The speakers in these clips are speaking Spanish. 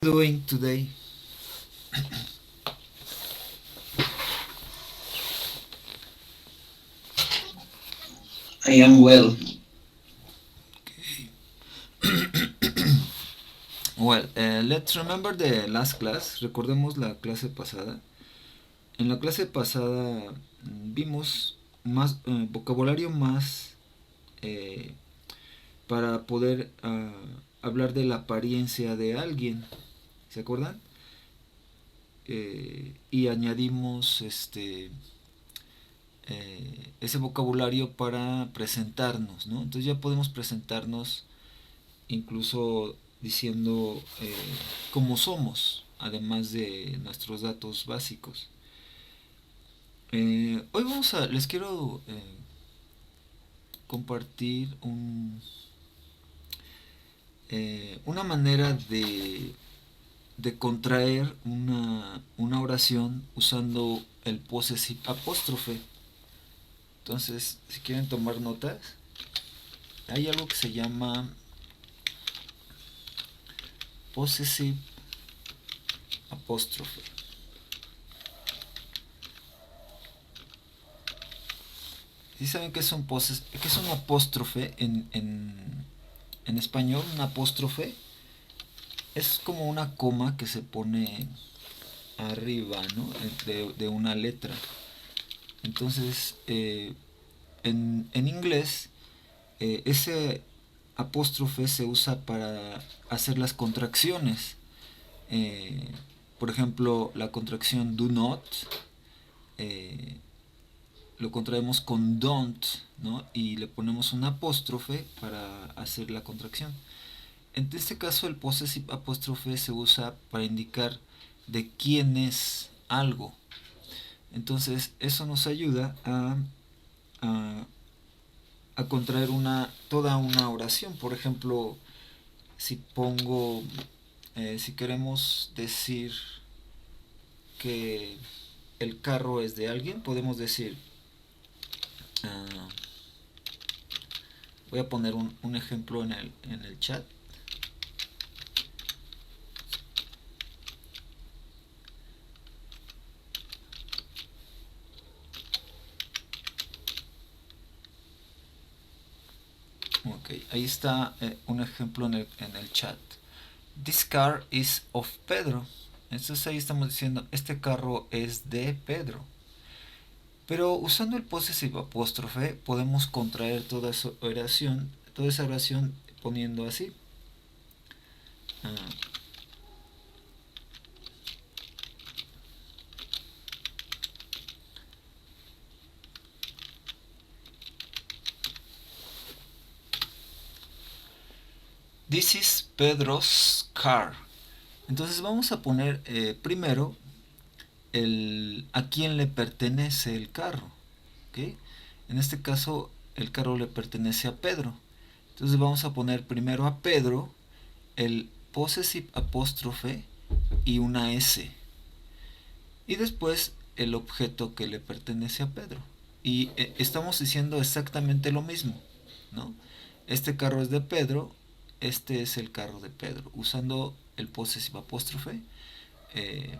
Doing today? I am well. Well, let's remember the last class. Recordemos la clase pasada. En la clase pasada vimos más vocabulario más eh, para poder hablar de la apariencia de alguien. ¿Se acuerdan? Y añadimos ese vocabulario para presentarnos, ¿no? Entonces ya podemos presentarnos incluso diciendo cómo somos, además de nuestros datos básicos. Hoy les quiero compartir una manera de contraer una oración usando el possessive apóstrofe. Entonces, si quieren tomar notas, hay algo que se llama possessive apóstrofe. ¿Sí saben qué es qué es un apóstrofe en español? Un apóstrofe es como una coma que se pone arriba, ¿no? De una letra. Entonces, en inglés, ese apóstrofe se usa para hacer las contracciones. Eh, por ejemplo, la contracción do not eh, lo contraemos con don't, ¿no? Y le ponemos un apóstrofe para hacer la contracción. En este caso, el possessive apóstrofe se usa para indicar de quién es algo. Entonces, eso nos ayuda a, a contraer toda una oración. Por ejemplo, si pongo, si queremos decir que el carro es de alguien, podemos decir, uh, voy a poner un ejemplo en el chat. Ok, ahí está un ejemplo en el chat. This car is of Pedro. Entonces ahí estamos diciendo, este carro es de Pedro. Pero usando el possessive apóstrofe podemos contraer toda esa oración poniendo así. Uh, This is Pedro's car. Entonces vamos a poner primero a quién le pertenece el carro. ¿Okay? En este caso el carro le pertenece a Pedro. Entonces vamos a poner primero a Pedro el possessive apóstrofe y una S. Y después el objeto que le pertenece a Pedro. Y estamos diciendo exactamente lo mismo, ¿no? Este carro es de Pedro, este es el carro de Pedro. Usando el possessive apóstrofe, eh,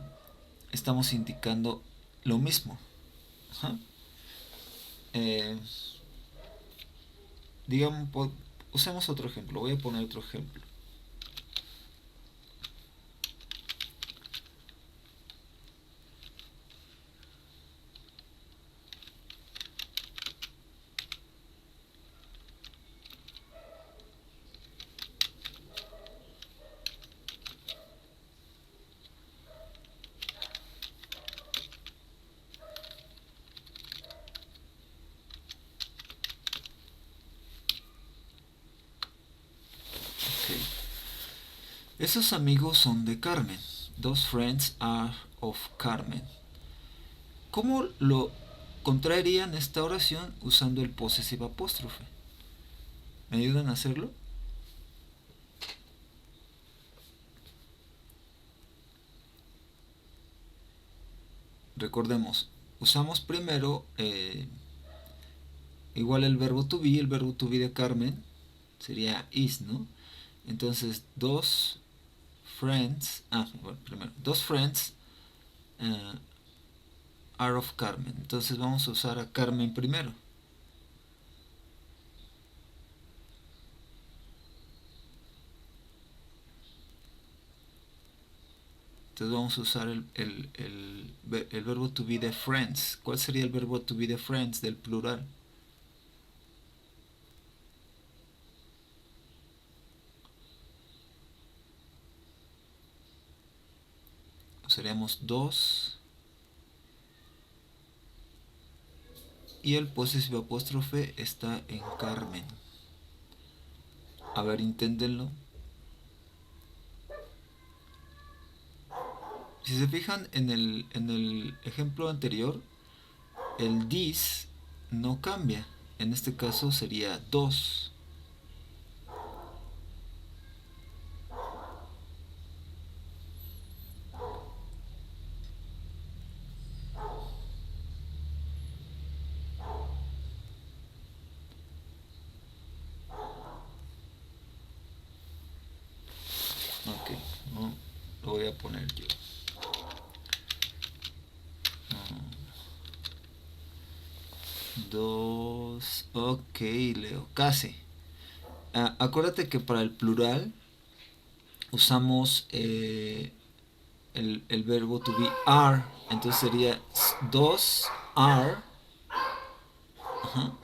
estamos indicando lo mismo. Ajá. Eh, digamos, usemos otro ejemplo. Voy a poner otro ejemplo. Okay. Esos amigos son de Carmen. Those friends are of Carmen. ¿Cómo lo contraerían esta oración usando el possessive apóstrofe? ¿Me ayudan a hacerlo? Recordemos, usamos primero igual el verbo to be de Carmen sería is, ¿no? Entonces, those friends, bueno, primero, dos friends are of Carmen. Entonces vamos a usar a Carmen primero. Entonces vamos a usar el verbo to be de friends. ¿Cuál sería el verbo to be de friends del plural? Seríamos dos. Y el posesivo apóstrofe está en Carmen. A ver, inténtenlo. Si se fijan en el ejemplo anterior, el dis no cambia. En este caso sería dos. Ok, no lo voy a poner yo. Dos. Ok, Leo, casi. Acuérdate que para el plural usamos el verbo to be are. Entonces sería dos are. Ajá.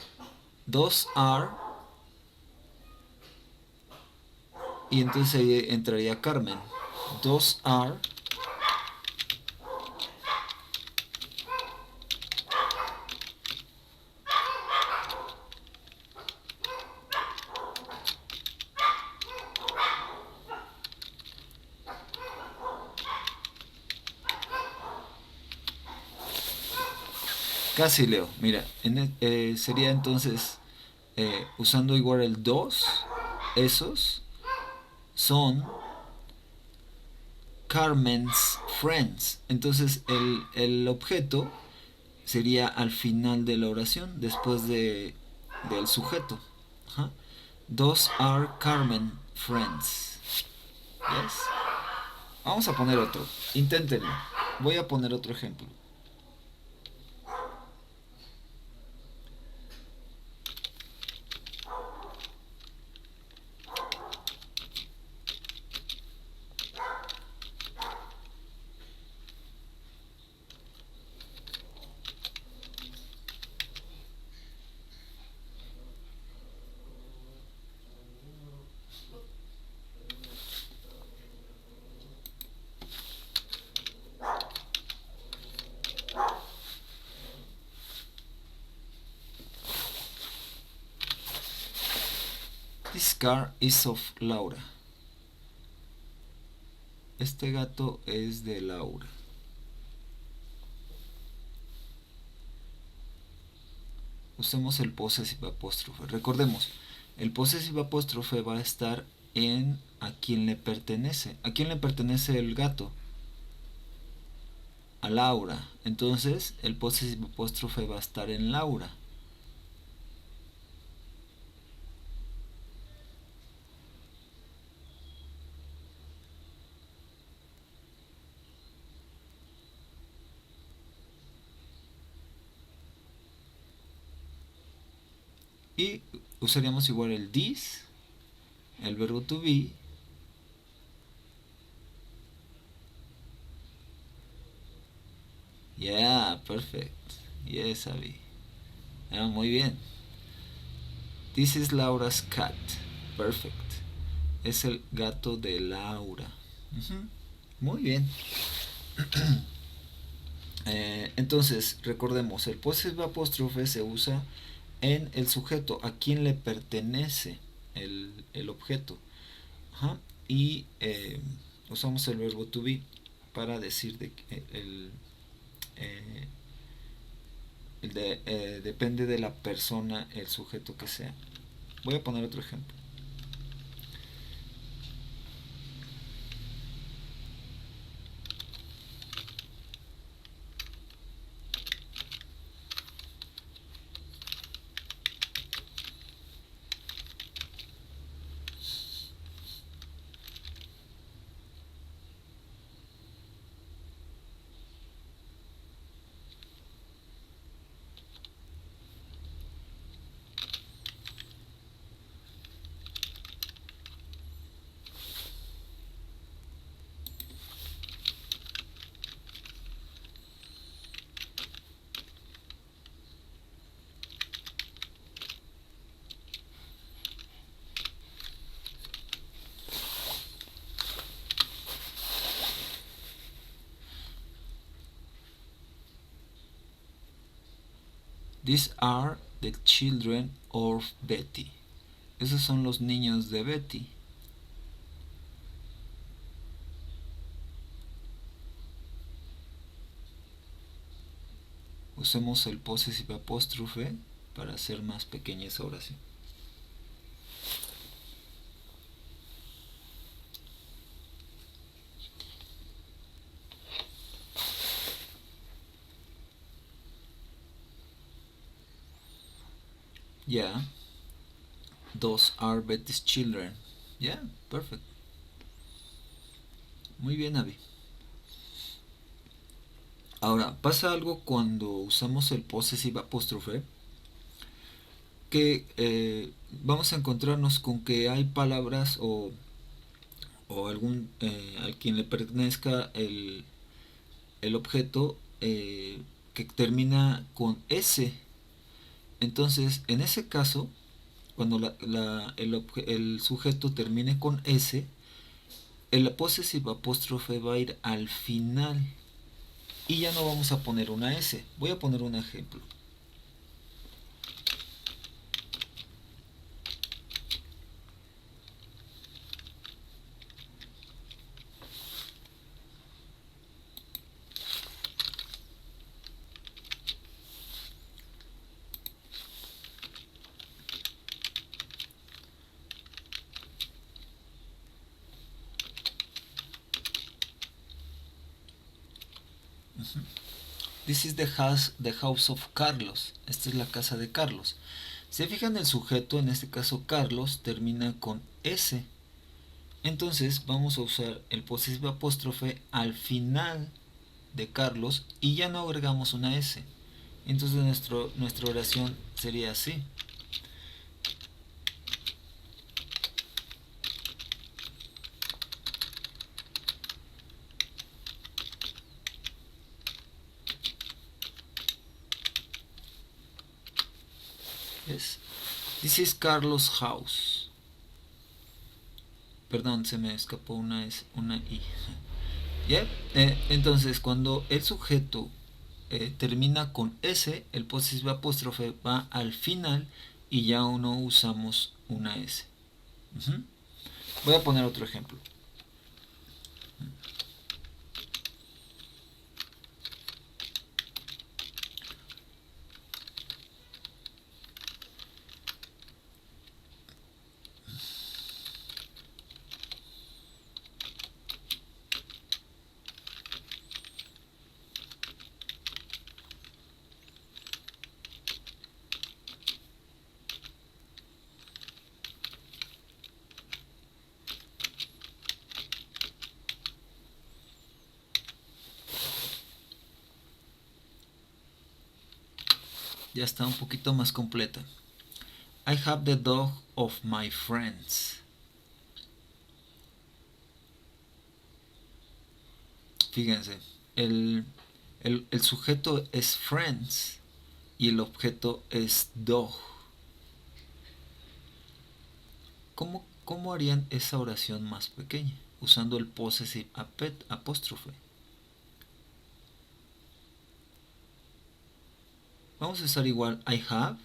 Dos are. Y entonces ahí entraría Carmen. Dos are. Casi, Leo. Mira, sería entonces usando igual el dos. Esos son Carmen's friends. Entonces el objeto sería al final de la oración, después del sujeto. Ajá. Those are Carmen friends. Yes. Vamos a poner otro. Inténtenlo. Voy a poner otro ejemplo. This car is of Laura. Este gato es de Laura. Usemos el possessive apóstrofe. Recordemos, el possessive apóstrofe va a estar en a quién le pertenece. ¿A quién le pertenece el gato? A Laura. Entonces, el possessive apóstrofe va a estar en Laura. Y usaríamos igual el this, el verbo to be, yeah, perfect, yes, Abby, muy bien. This is Laura's cat, perfect, es el gato de Laura. Muy bien. Entonces, recordemos, el possessive apóstrofe se usa en el sujeto, a quién le pertenece el objeto. Ajá. Y usamos el verbo to be para decir depende de la persona, el sujeto que sea. Voy a poner otro ejemplo. These are the children of Betty. Esos son los niños de Betty. Usemos el possessive apóstrofe para hacer más pequeña esa oración. Yeah. Those are Betty's children. Yeah, perfect. Muy bien, Abby. Ahora, pasa algo cuando usamos el possessive apóstrofe que vamos a encontrarnos con que hay palabras o algún a quien le pertenezca el objeto que termina con S. Entonces, en ese caso, cuando el sujeto termine con S, el possessive apóstrofe va a ir al final y ya no vamos a poner una S. Voy a poner un ejemplo. This is the house of Carlos. Esta es la casa de Carlos. Si se fijan, el sujeto, en este caso Carlos, termina con S. Entonces vamos a usar el possessive apóstrofe al final de Carlos y ya no agregamos una S. Entonces nuestra oración sería así. Yes. This is Carlos' house. Perdón, se me escapó una I. ¿Yeah? Entonces, cuando el sujeto termina con S, el possessive apóstrofe va al final y ya no usamos una S. Voy a poner otro ejemplo. Ya está un poquito más completa. I have the dog of my friends. Fíjense, el sujeto es friends y el objeto es dog. ¿Cómo harían esa oración más pequeña? Usando el possessive apóstrofe. Vamos a usar igual I have.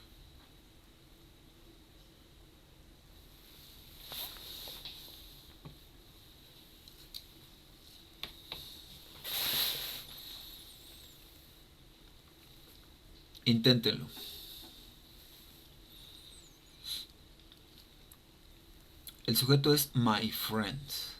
Inténtenlo. El sujeto es my friends.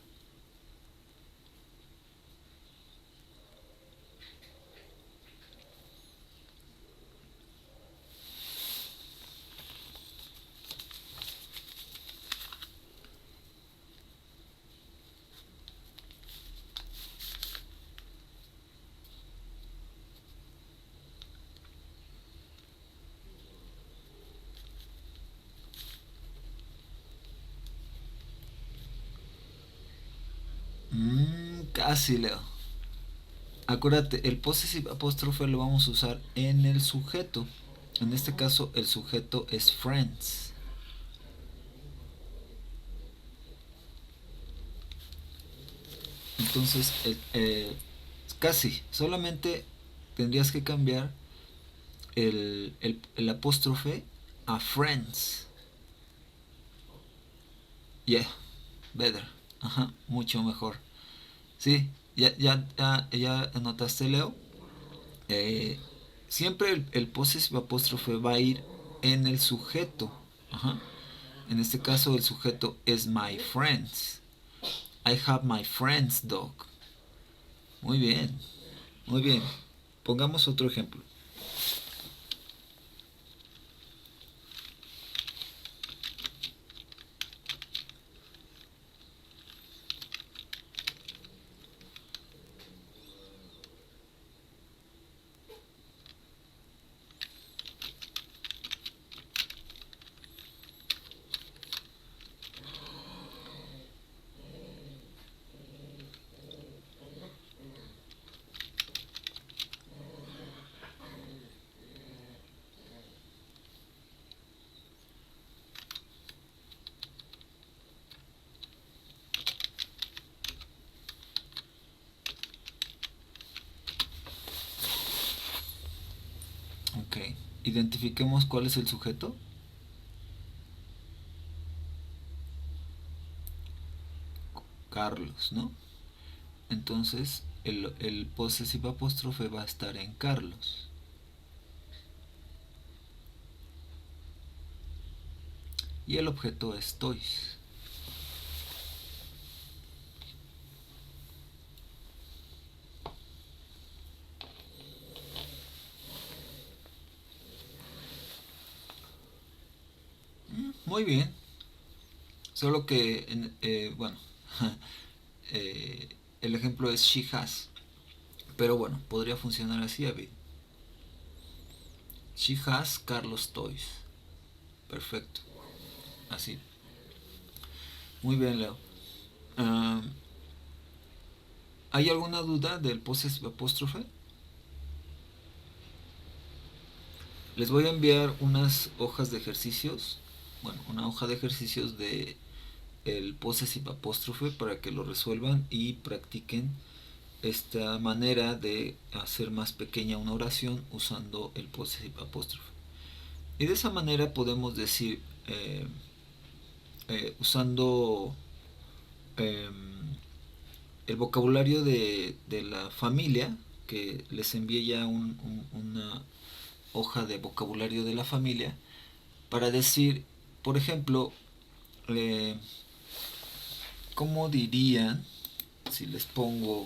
Casi, Leo. Acuérdate, el possessive apóstrofe lo vamos a usar en el sujeto. En este caso, el sujeto es friends. Entonces, casi, solamente tendrías que cambiar el apóstrofe a friends. Yeah, better. Ajá, mucho mejor. Sí, ya anotaste, Leo. Eh, Siempre el possessive apóstrofe va a ir en el sujeto. Ajá. En este caso el sujeto es my friends. I have my friend's dog. Muy bien, muy bien. Pongamos otro ejemplo. Ok, identifiquemos cuál es el sujeto. Carlos, ¿no? Entonces el possessive apóstrofe va a estar en Carlos. Y el objeto es toys. Muy bien. Solo que, bueno, el ejemplo es she has. Pero bueno, podría funcionar así, David. She has Carlos toys. Perfecto. Así. Muy bien, Leo. Um, ¿Hay alguna duda del possessive apóstrofe? Les voy a enviar unas hojas de ejercicios. Bueno, una hoja de ejercicios de el possessive apóstrofe para que lo resuelvan y practiquen esta manera de hacer más pequeña una oración usando el possessive apóstrofe. Y de esa manera podemos decir, usando eh, el vocabulario de la familia, que les envié ya una hoja de vocabulario de la familia, para decir, por ejemplo, eh, ¿cómo dirían si les pongo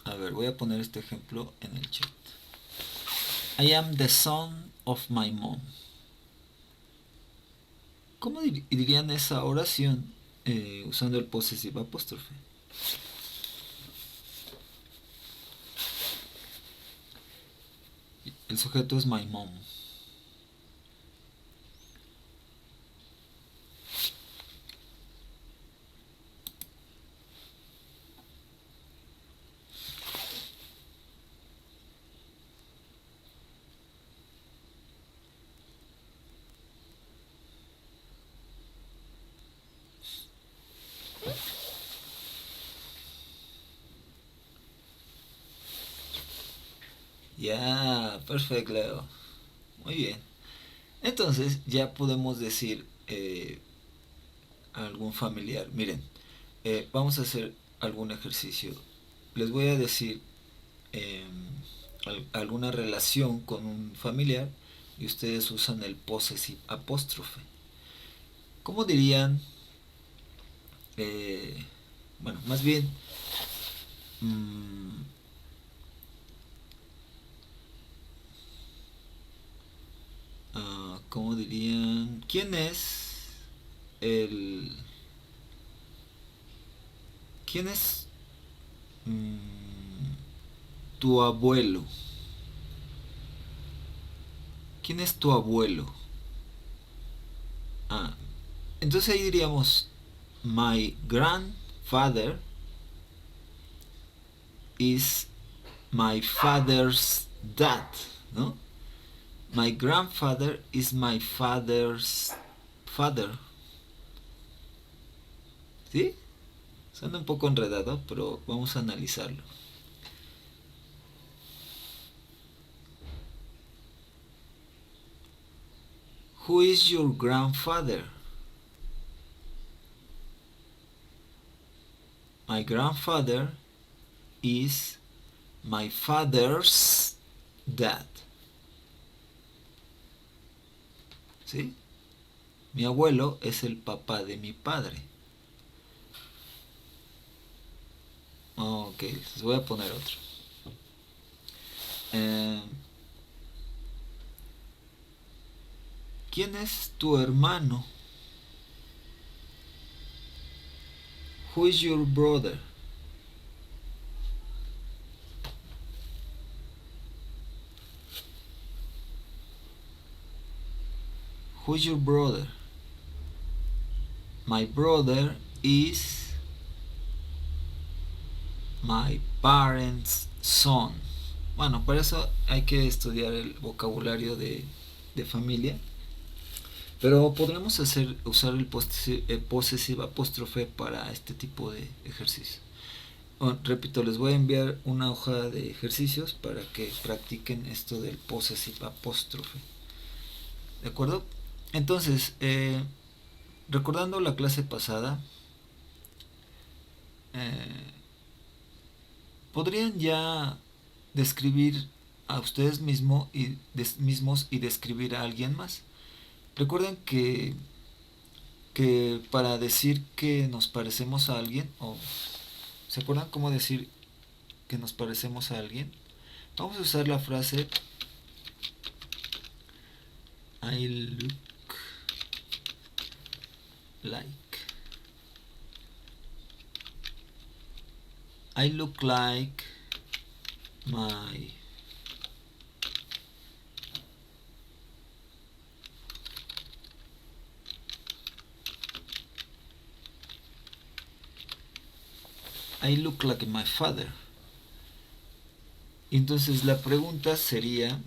a ver, voy a poner este ejemplo en el chat. I am the son of my mom. ¿Cómo dirían esa oración usando el possessive apóstrofe? El sujeto es my mom. Ya, perfecto, Leo. Muy bien. Entonces ya podemos decir a algún familiar, miren, vamos a hacer algún ejercicio. Les voy a decir eh, alguna relación con un familiar y ustedes usan el possessive apóstrofe. ¿Cómo dirían? Eh, bueno, más bien, mmm, ¿cómo dirían? ¿Quién es el... ¿Quién es tu abuelo? ¿Quién es tu abuelo? Ah, entonces ahí diríamos, my grandfather is my father's dad, ¿no? My grandfather is my father's father. ¿Sí? Suena un poco enredado, pero vamos a analizarlo. Who is your grandfather? My grandfather is my father's dad. ¿Sí? Mi abuelo es el papá de mi padre. Ok, les voy a poner otro. ¿Quién es tu hermano? Who is your brother? Who is your brother? My brother is my parents' son. Bueno, para eso hay que estudiar el vocabulario de familia. Pero podremos usar el posesivo apóstrofe para este tipo de ejercicio. Repito, les voy a enviar una hoja de ejercicios para que practiquen esto del posesivo apóstrofe. ¿De acuerdo? Entonces, recordando la clase pasada, podrían ya describir a ustedes mismos y describir a alguien más. Recuerden que para decir que nos parecemos a alguien, o ¿se acuerdan cómo decir que nos parecemos a alguien? Vamos a usar la frase I look like. I look like my I look like my father. Entonces la pregunta sería,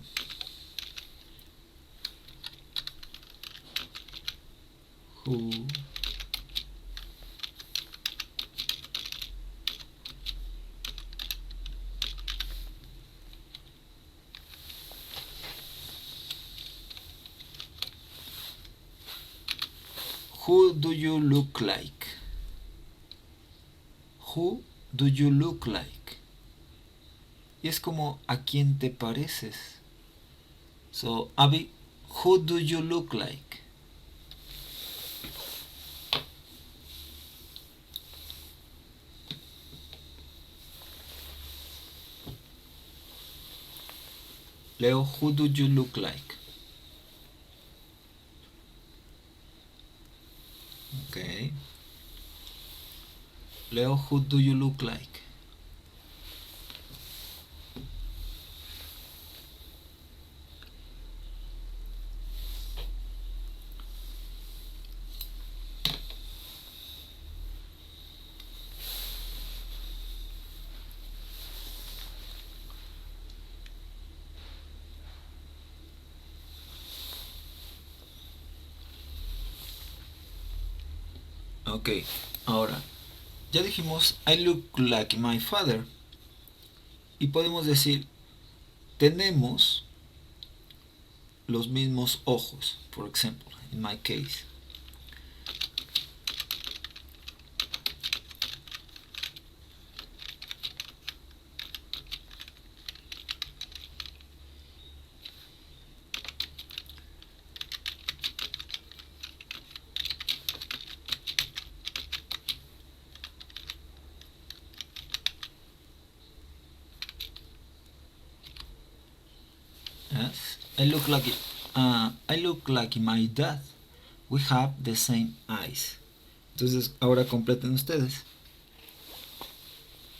who do you look like? Who do you look like? Y es como, ¿a quién te pareces? So, Abby, who do you look like? Leo, who do you look like? Okay. Leo, who do you look like? Ok, ahora, ya dijimos, I look like my father. Y podemos decir, tenemos los mismos ojos, por ejemplo, in my case. Yes. I look like my dad. We have the same eyes. Entonces, ahora completen ustedes.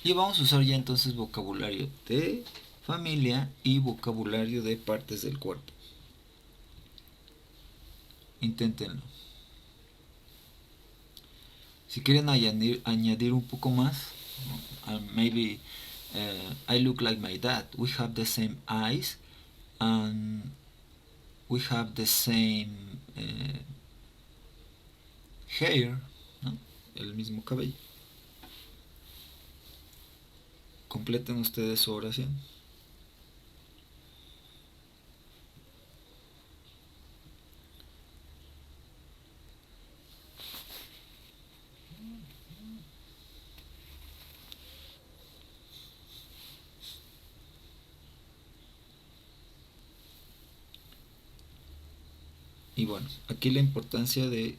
Y vamos a usar ya entonces vocabulario de familia y vocabulario de partes del cuerpo. Inténtenlo. Si quieren añadir un poco más, maybe I look like my dad. We have the same eyes and we have the same hair, ¿no? El mismo cabello. Completen ustedes su oración. Y bueno, aquí la importancia de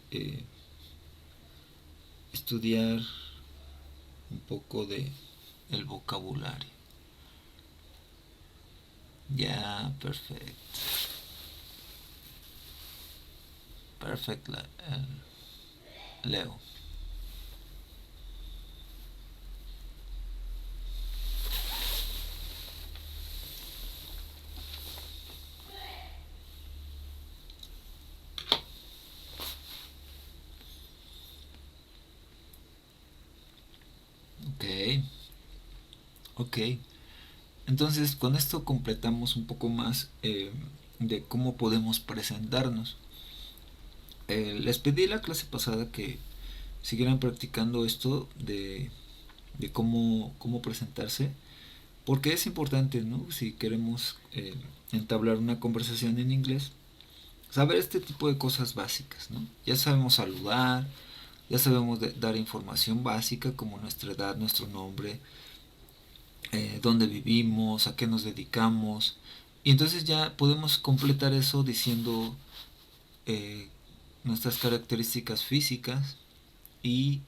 estudiar un poco de el vocabulario. Ya, perfecto. Perfect, Leo. Ok, ok. Entonces con esto completamos un poco más de cómo podemos presentarnos. Les pedí la clase pasada que siguieran practicando esto de cómo presentarse, porque es importante, ¿no? Si queremos entablar una conversación en inglés, saber este tipo de cosas básicas, ¿no? Ya sabemos saludar, ya sabemos dar información básica como nuestra edad, nuestro nombre, dónde vivimos, a qué nos dedicamos. Y entonces ya podemos completar eso diciendo eh, nuestras características físicas y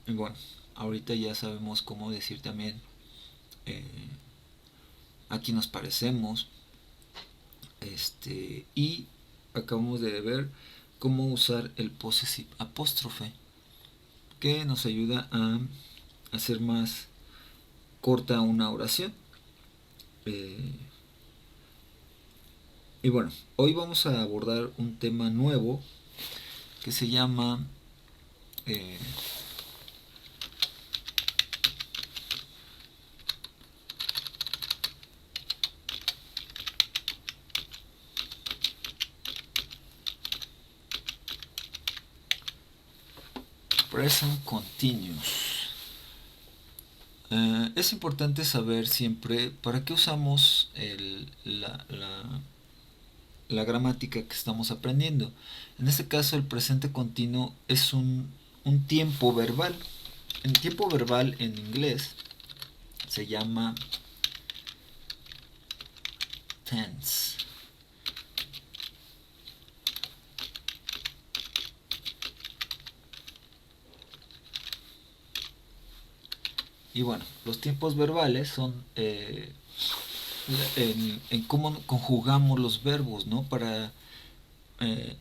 bueno, ahorita ya sabemos cómo decir también eh, aquí nos parecemos, y acabamos de ver cómo usar el possessive apóstrofe que nos ayuda a hacer más corta una oración. Y bueno, hoy vamos a abordar un tema nuevo que se llama eh, present continuous. Es importante saber siempre para qué usamos la gramática que estamos aprendiendo. En este caso, el presente continuo es un tiempo verbal. El tiempo verbal en inglés se llama tense. Y bueno, los tiempos verbales son en cómo conjugamos los verbos, ¿no? Para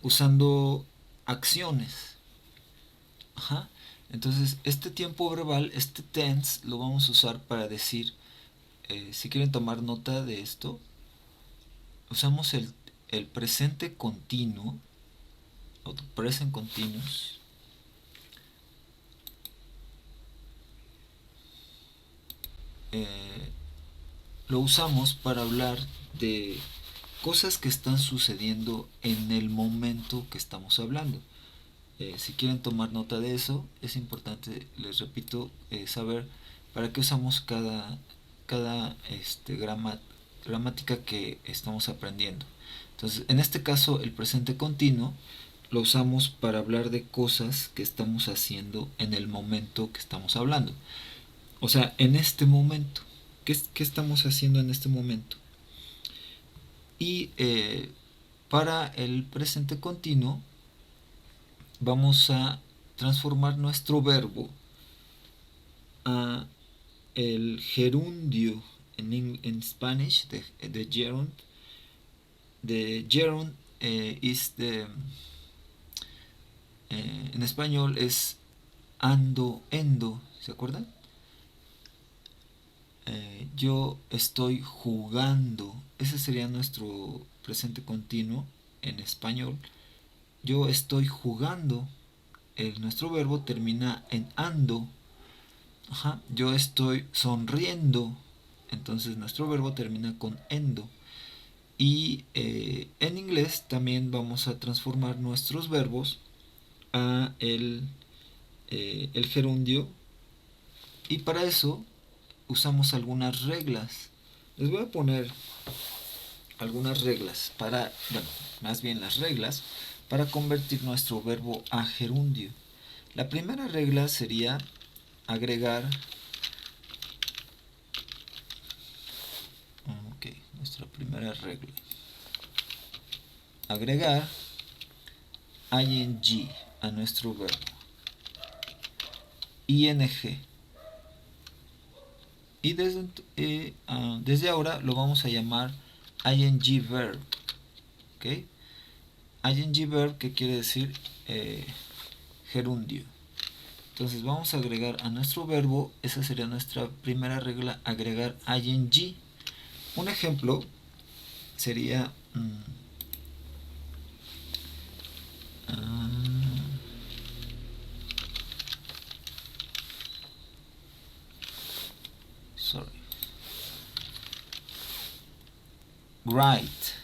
usando acciones. Ajá. Entonces, este tiempo verbal, este tense, lo vamos a usar para decir, si quieren tomar nota de esto, usamos el presente continuo, o present continuous, eh, lo usamos para hablar de cosas que están sucediendo en el momento que estamos hablando. Si quieren tomar nota de eso, es importante, les repito, saber para qué usamos cada gramática que estamos aprendiendo. Entonces, en este caso, el presente continuo lo usamos para hablar de cosas que estamos haciendo en el momento que estamos hablando. O sea, en este momento. ¿Qué estamos haciendo en este momento? Y para el presente continuo vamos a transformar nuestro verbo a el gerundio en Spanish de gerund. The gerund is the en español es ando, endo, ¿se acuerdan? Yo estoy jugando. Ese sería nuestro presente continuo en español. Yo estoy jugando. Nuestro verbo termina en ando. Yo estoy sonriendo. Entonces nuestro verbo termina con endo. Y en inglés también vamos a transformar nuestros verbos a el gerundio. Y para eso usamos algunas reglas. Les voy a poner algunas reglas para, bueno, más bien las reglas para convertir nuestro verbo a gerundio. La primera regla sería agregar, nuestra primera regla, agregar ing a nuestro verbo, ing, y desde ahora lo vamos a llamar ing verb, ¿ok? Ing verb, que quiere decir gerundio. Entonces vamos a agregar a nuestro verbo, esa sería nuestra primera regla, agregar ing. Un ejemplo sería write.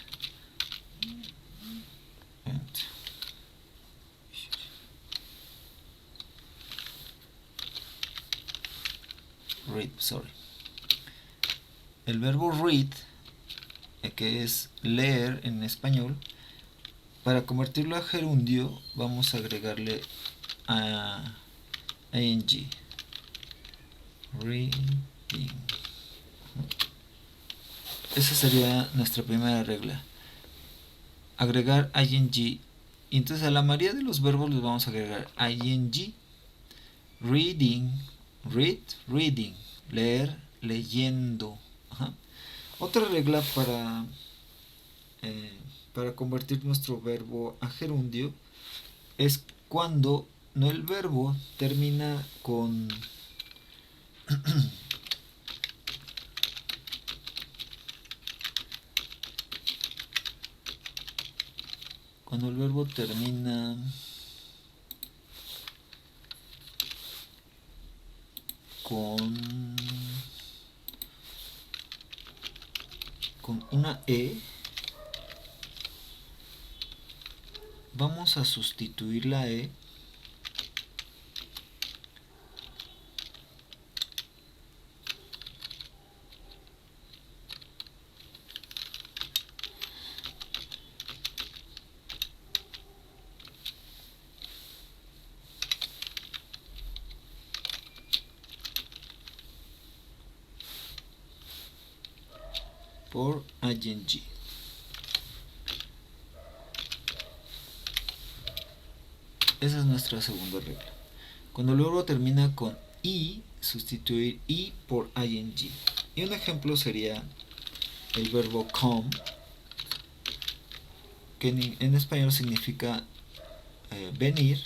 El verbo read, que es leer en español, para convertirlo a gerundio vamos a agregarle a ing. Reading. Esa sería nuestra primera regla. Agregar ing. Y entonces a la mayoría de los verbos les vamos a agregar ing. Reading. Read, reading. Leer, leyendo. Otra regla para convertir nuestro verbo a gerundio es cuando no el verbo termina con cuando el verbo termina con una e, vamos a sustituir la e por ing. Esa es nuestra segunda regla. Cuando el verbo termina con i, sustituir i por ing. Y un ejemplo sería el verbo come, que en español significa venir.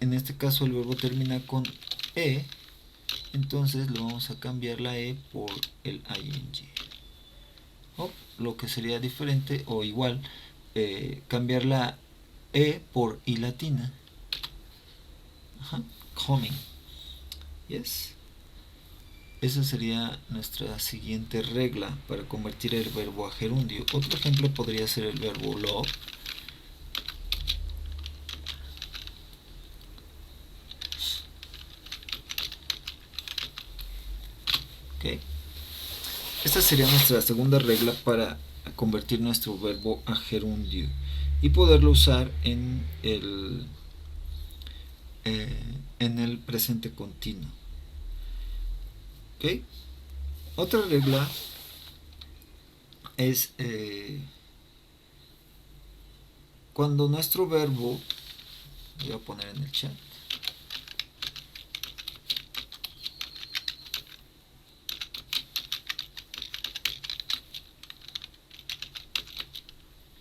En este caso el verbo termina con e, entonces lo vamos a cambiar la e por el ing. O lo que sería diferente o igual, cambiar la e por i latina. Coming. Yes. Esa sería nuestra siguiente regla para convertir el verbo a gerundio. Otro ejemplo podría ser el verbo love. Okay. Esta sería nuestra segunda regla para convertir nuestro verbo a gerundio y poderlo usar en el presente continuo. ¿Okay? Otra regla es cuando nuestro verbo, voy a poner en el chat,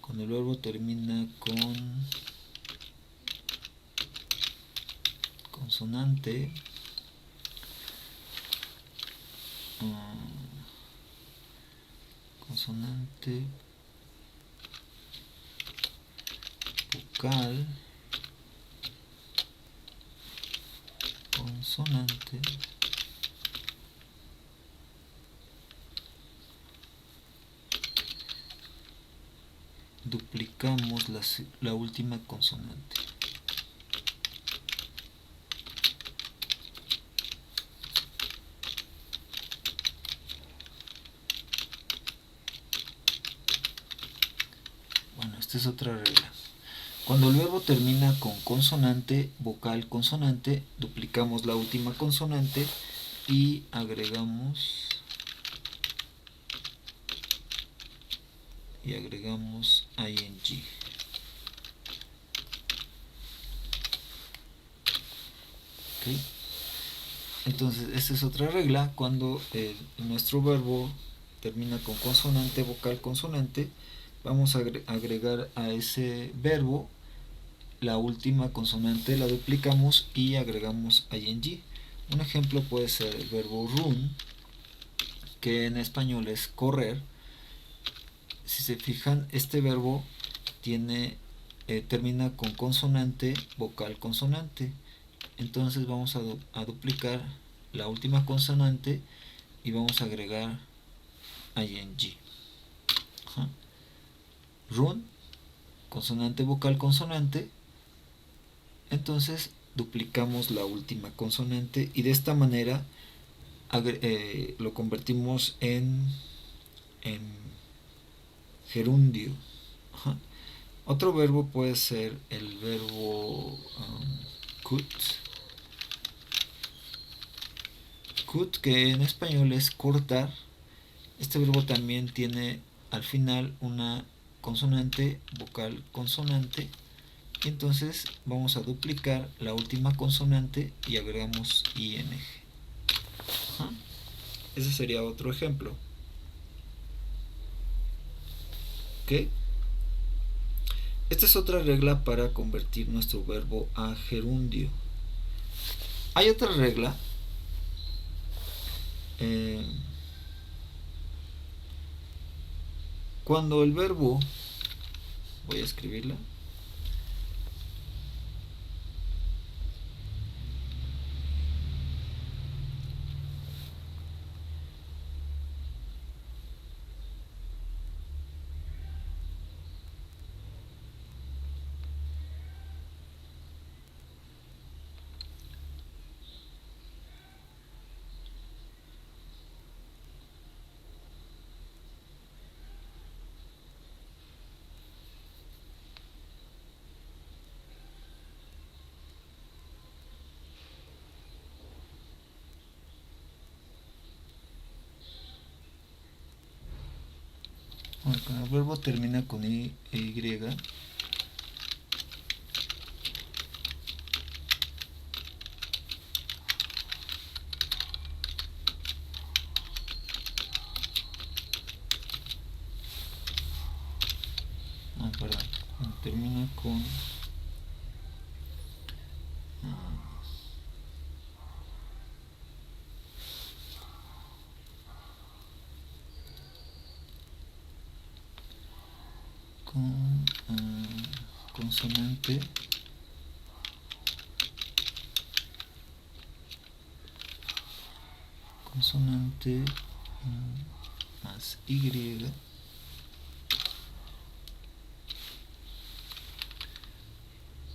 cuando el verbo termina con consonante, consonante, vocal, consonante, duplicamos la última consonante. Bueno, esta es otra regla. Cuando el verbo termina con consonante, vocal, consonante, duplicamos la última consonante y agregamos ing. ¿Okay? Entonces, esta es otra regla. Cuando nuestro verbo termina con consonante, vocal, consonante, vamos a agregar a ese verbo la última consonante, la duplicamos y agregamos ing. Un ejemplo puede ser el verbo run, que en español es correr. Si se fijan, este verbo termina con consonante, vocal, consonante. Entonces vamos a duplicar la última consonante y vamos a agregar ing. Run, consonante, vocal, consonante. Entonces duplicamos la última consonante y de esta manera lo convertimos en gerundio. Otro verbo puede ser el verbo cut, que en español es cortar. Este verbo también tiene al final una consonante, vocal, consonante. Entonces vamos a duplicar la última consonante y agregamos ing. Ese sería otro ejemplo. ¿Ok? Esta es otra regla para convertir nuestro verbo a gerundio. Hay otra regla cuando el verbo, voy a escribirla, cuando el verbo termina con y, perdón, cuando termina con consonante, más y,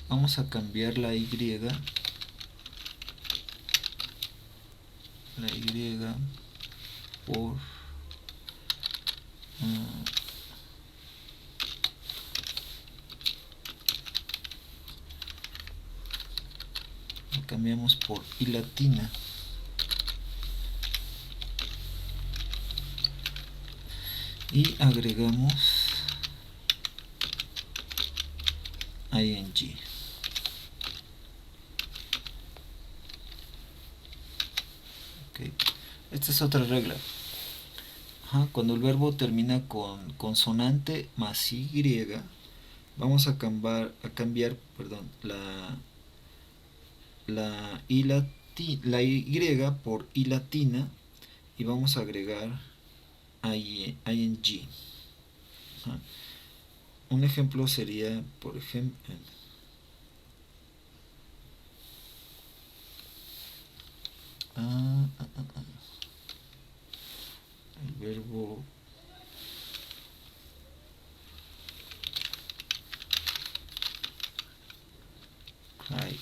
vamos a cambiar la y por lo cambiamos por i latina y agregamos ing. Okay. Esta es otra regla. Cuando el verbo termina con consonante más y, vamos a cambiar la y por i latina y vamos a agregar ing. Un ejemplo sería, por ejemplo, verbo cry.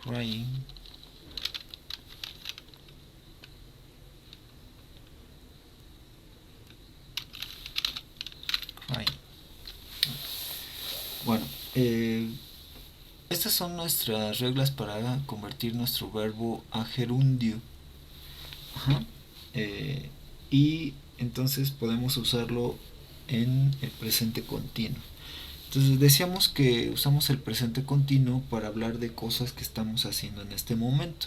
Crying. Crying. Bueno, estas son nuestras reglas para convertir nuestro verbo a gerundio. Ajá. Y entonces podemos usarlo en el presente continuo. Entonces decíamos que usamos el presente continuo para hablar de cosas que estamos haciendo en este momento.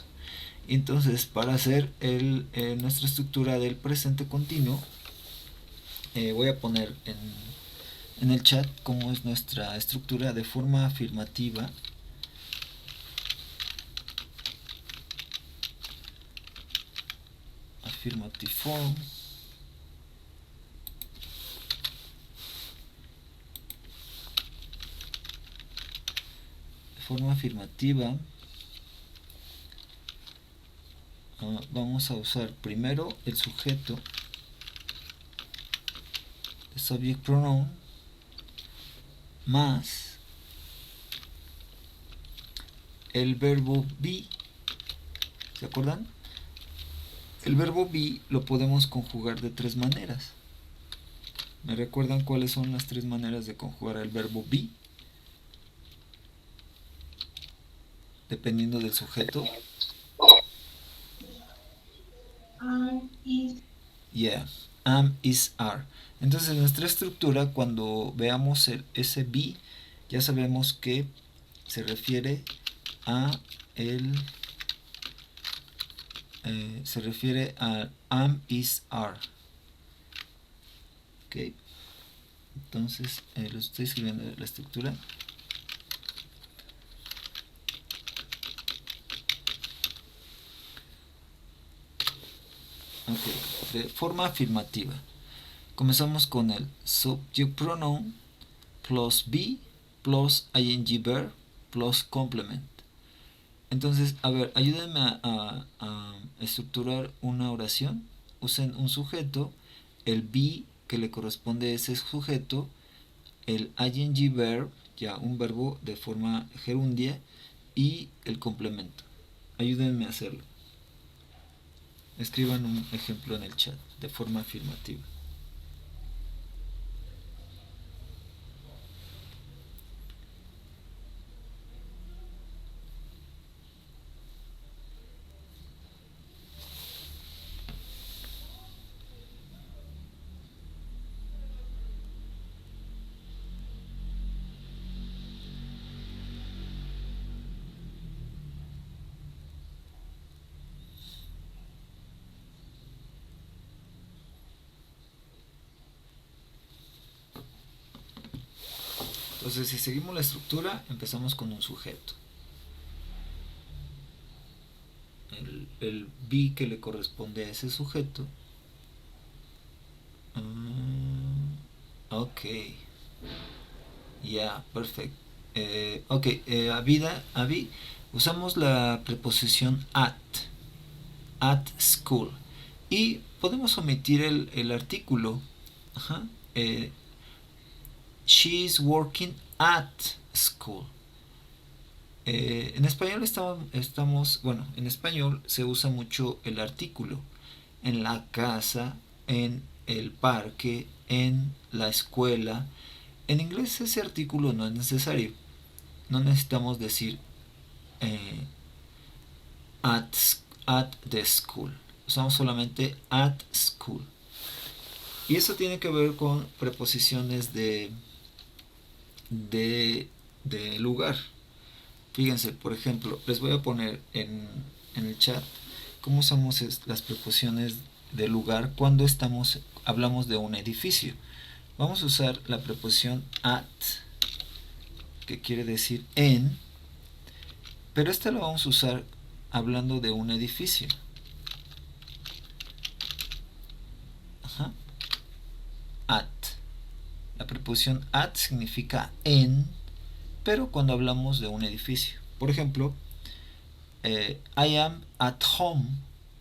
Entonces, para hacer nuestra estructura del presente continuo, voy a poner en el chat cómo es nuestra estructura de forma afirmativa. Affirmative form. De forma afirmativa, vamos a usar primero el sujeto, el subject pronoun, más el verbo be. ¿Se acuerdan? El verbo be lo podemos conjugar de tres maneras. ¿Me recuerdan cuáles son las tres maneras de conjugar el verbo be? Dependiendo del sujeto. Yeah, am, is, are. Entonces en nuestra estructura, cuando veamos ese be, ya sabemos que se refiere a se refiere a am, is, are. Ok. Entonces lo estoy escribiendo la estructura. Ok, de forma afirmativa. Comenzamos con el subject pronoun plus be plus ing verb plus complement. Entonces, a ver, ayúdenme a estructurar una oración. Usen un sujeto, el be que le corresponde a ese sujeto, el ing verb, ya un verbo de forma gerundia, y el complemento. Ayúdenme a hacerlo. Escriban un ejemplo en el chat de forma afirmativa. Entonces, si seguimos la estructura, empezamos con un sujeto. El be que le corresponde a ese sujeto. Ok. Ya, perfecto. Ok, Avi, usamos la preposición at school. Y podemos omitir el artículo. Ajá. She is working at school. En español bueno, en español se usa mucho el artículo. En la casa, en el parque, en la escuela. En inglés ese artículo no es necesario. No necesitamos decir at the school. Usamos solamente at school. Y eso tiene que ver con preposiciones de lugar. Fíjense, por ejemplo, les voy a poner en el chat cómo usamos las preposiciones de lugar cuando hablamos de un edificio. Vamos a usar la preposición at, que quiere decir en, pero esta lo vamos a usar hablando de un edificio. Ajá. At. La preposición at significa en, pero cuando hablamos de un edificio. Por ejemplo, I am at home.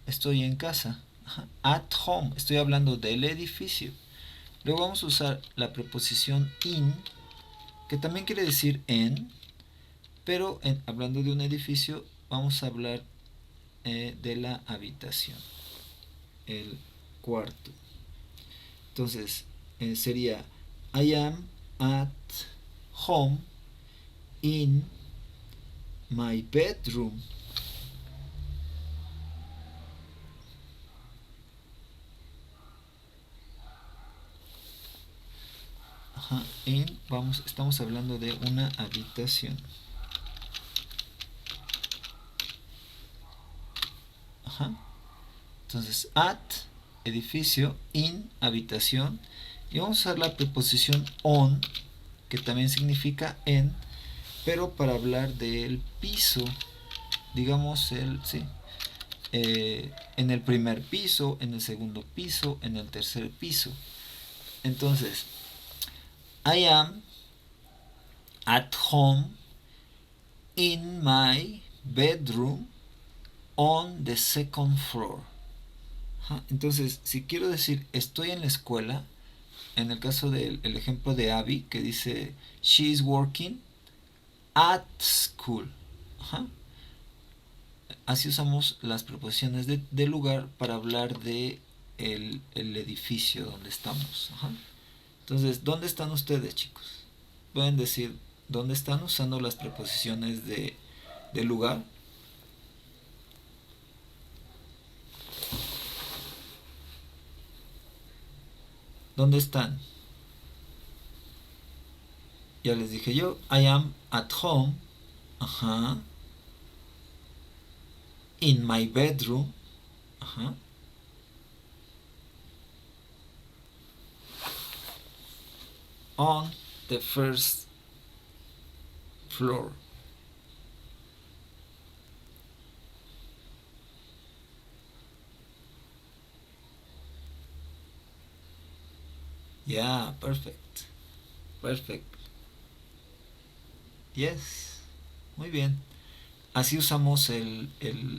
Estoy en casa. Ajá. At home. Estoy hablando del edificio. Luego vamos a usar la preposición in, que también quiere decir en, pero hablando de un edificio vamos a hablar de la habitación, el cuarto. Entonces sería I am at home in my bedroom. Ajá, estamos hablando de una habitación. Ajá. Entonces, at, edificio, in, habitación. Y vamos a usar la preposición on, que también significa en, pero para hablar del piso. Digamos, en el primer piso, en el segundo piso, en el tercer piso. Entonces, I am at home in my bedroom on the second floor. Entonces, si quiero decir estoy en la escuela, en el caso del ejemplo de Abby, que dice she is working at school. Ajá. Así usamos las preposiciones de lugar para hablar de el edificio donde estamos. Ajá. Entonces, ¿dónde están ustedes, chicos? Pueden decir dónde están usando las preposiciones de lugar. ¿Dónde están? Ya les dije yo, I am at home. Ajá. In my bedroom. Ajá. On the first floor. Yeah, perfect. Perfect. Yes. Muy bien. Así usamos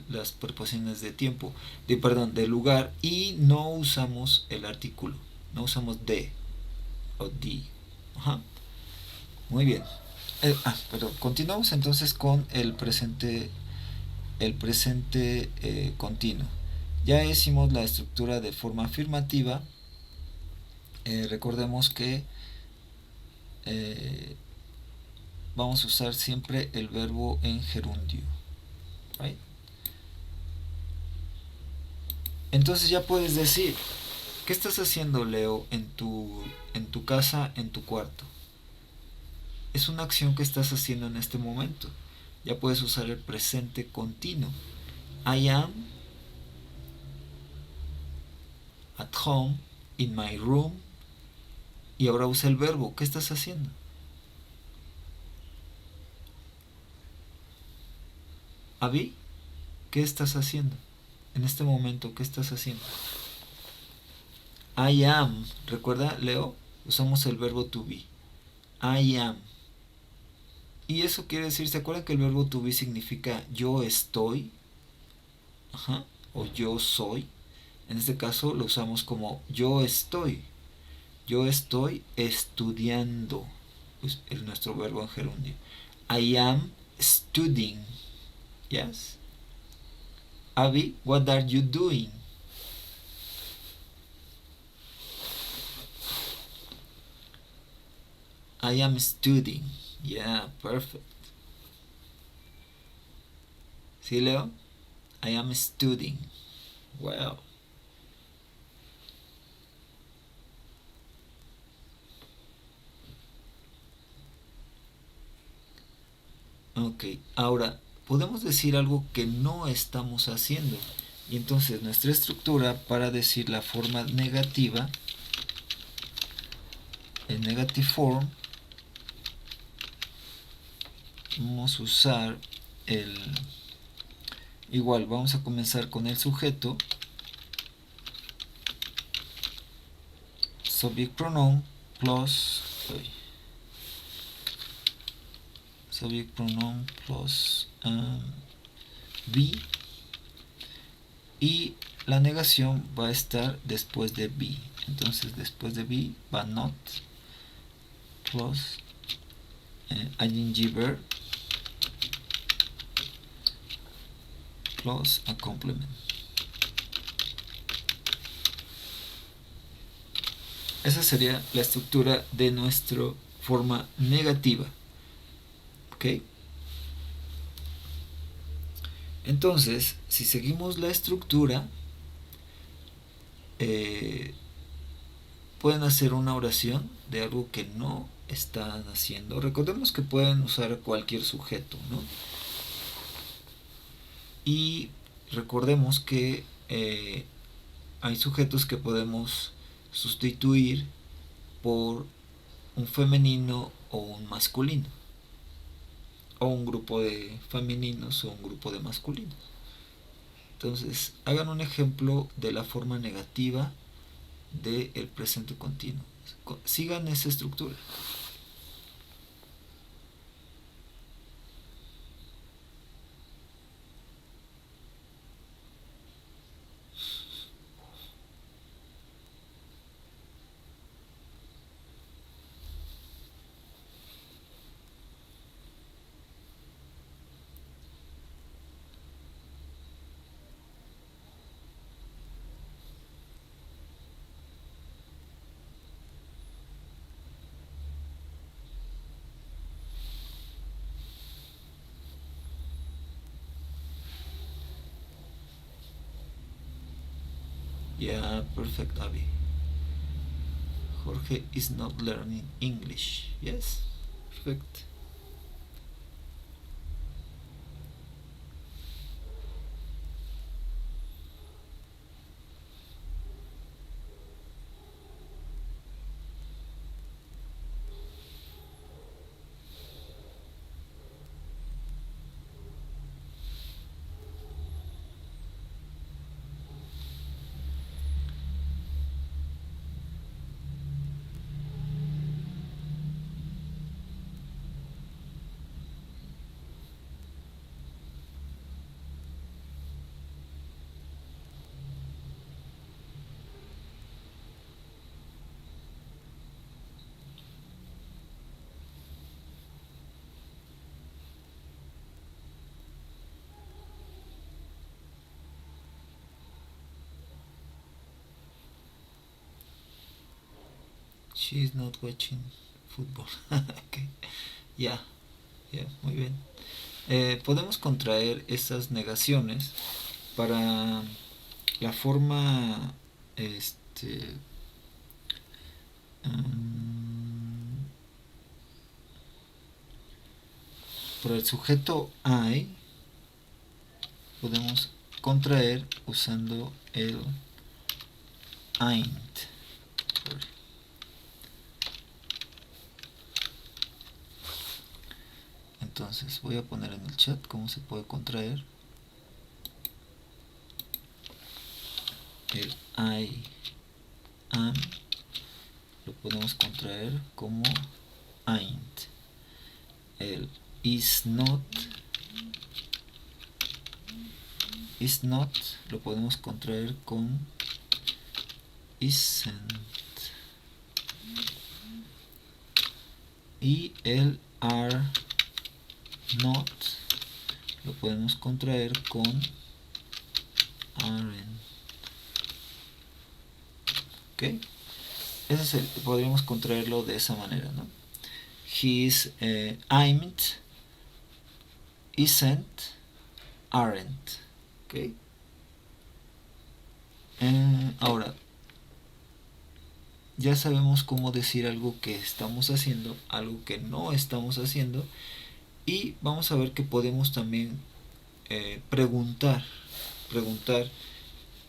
las preposiciones de tiempo, de lugar, y no usamos el artículo. No usamos de o di. Ajá. Muy bien. Pero continuamos entonces con el presente continuo. Ya hicimos la estructura de forma afirmativa. Recordemos que vamos a usar siempre el verbo en gerundio. Right? Entonces ya puedes decir, ¿qué estás haciendo, Leo, en tu casa, en tu cuarto? Es una acción que estás haciendo en este momento. Ya puedes usar el presente continuo. I am at home, in my room. Y ahora usa el verbo. ¿Qué estás haciendo? Abby, ¿qué estás haciendo? En este momento, ¿qué estás haciendo? I am. ¿Recuerda, Leo? Usamos el verbo to be. I am. Y eso quiere decir, ¿se acuerdan que el verbo to be significa yo estoy? Ajá. O yo soy. En este caso lo usamos como yo estoy. Yo estoy estudiando. Pues es nuestro verbo en gerundio. I am studying. Yes. Abby, what are you doing? I am studying. Yeah, perfect. ¿Sí, Leo? I am studying. Well. Ok, ahora, podemos decir algo que no estamos haciendo. Y entonces nuestra estructura para decir la forma negativa, en negative form, vamos a usar igual vamos a comenzar con el sujeto, subject pronoun plus subject pronoun plus be, y la negación va a estar después de be. Entonces después de be va not plus ing verb plus a complement. Esa sería la estructura de nuestra forma negativa. ¿Ok? Entonces, si seguimos la estructura, pueden hacer una oración de algo que no están haciendo. Recordemos que pueden usar cualquier sujeto, ¿no? Y recordemos que hay sujetos que podemos sustituir por un femenino o un masculino, o un grupo de femeninos o un grupo de masculinos. Entonces, hagan un ejemplo de la forma negativa del presente continuo. Sigan esa estructura. Yeah, perfect, Abby. Jorge is not learning English. Yes, perfect. She is not watching football. Okay. Ya, muy bien. Podemos contraer estas negaciones para la forma por el sujeto I podemos contraer usando el ain't. Entonces voy a poner en el chat cómo se puede contraer el I am, lo podemos contraer como ain't. El is not lo podemos contraer con isn't, y el are not lo podemos contraer con aren't. ¿Ok? Podríamos contraerlo de esa manera, ¿no? He's ain't, isn't, aren't. ¿Ok? Ahora, ya sabemos cómo decir algo que estamos haciendo, algo que no estamos haciendo, y vamos a ver que podemos también preguntar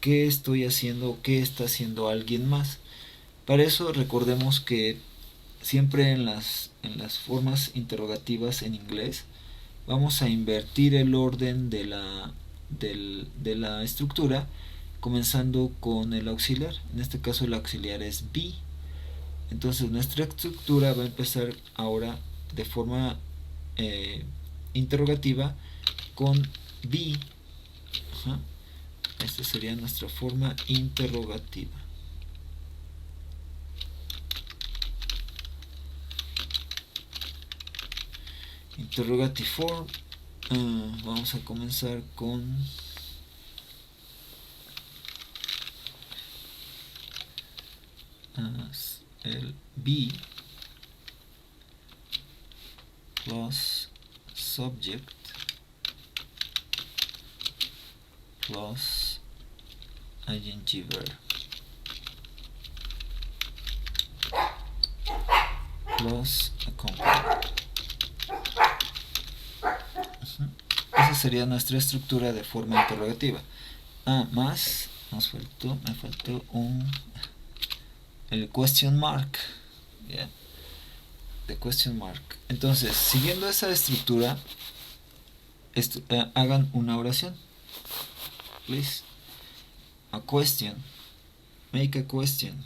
qué estoy haciendo, qué está haciendo alguien más. Para eso recordemos que siempre en las formas interrogativas en inglés vamos a invertir el orden de la estructura, comenzando con el auxiliar. En este caso el auxiliar es be. Entonces nuestra estructura va a empezar ahora de forma interrogativa con be. Ajá. Esta sería nuestra forma interrogativa. Interrogative form. Vamos a comenzar con el be plus subject plus ing verb plus a complement. Esa sería nuestra estructura de forma interrogativa. Más me faltó el question mark. Yeah. The question mark. Entonces, siguiendo esa estructura, hagan una oración. Please. A question. Make a question.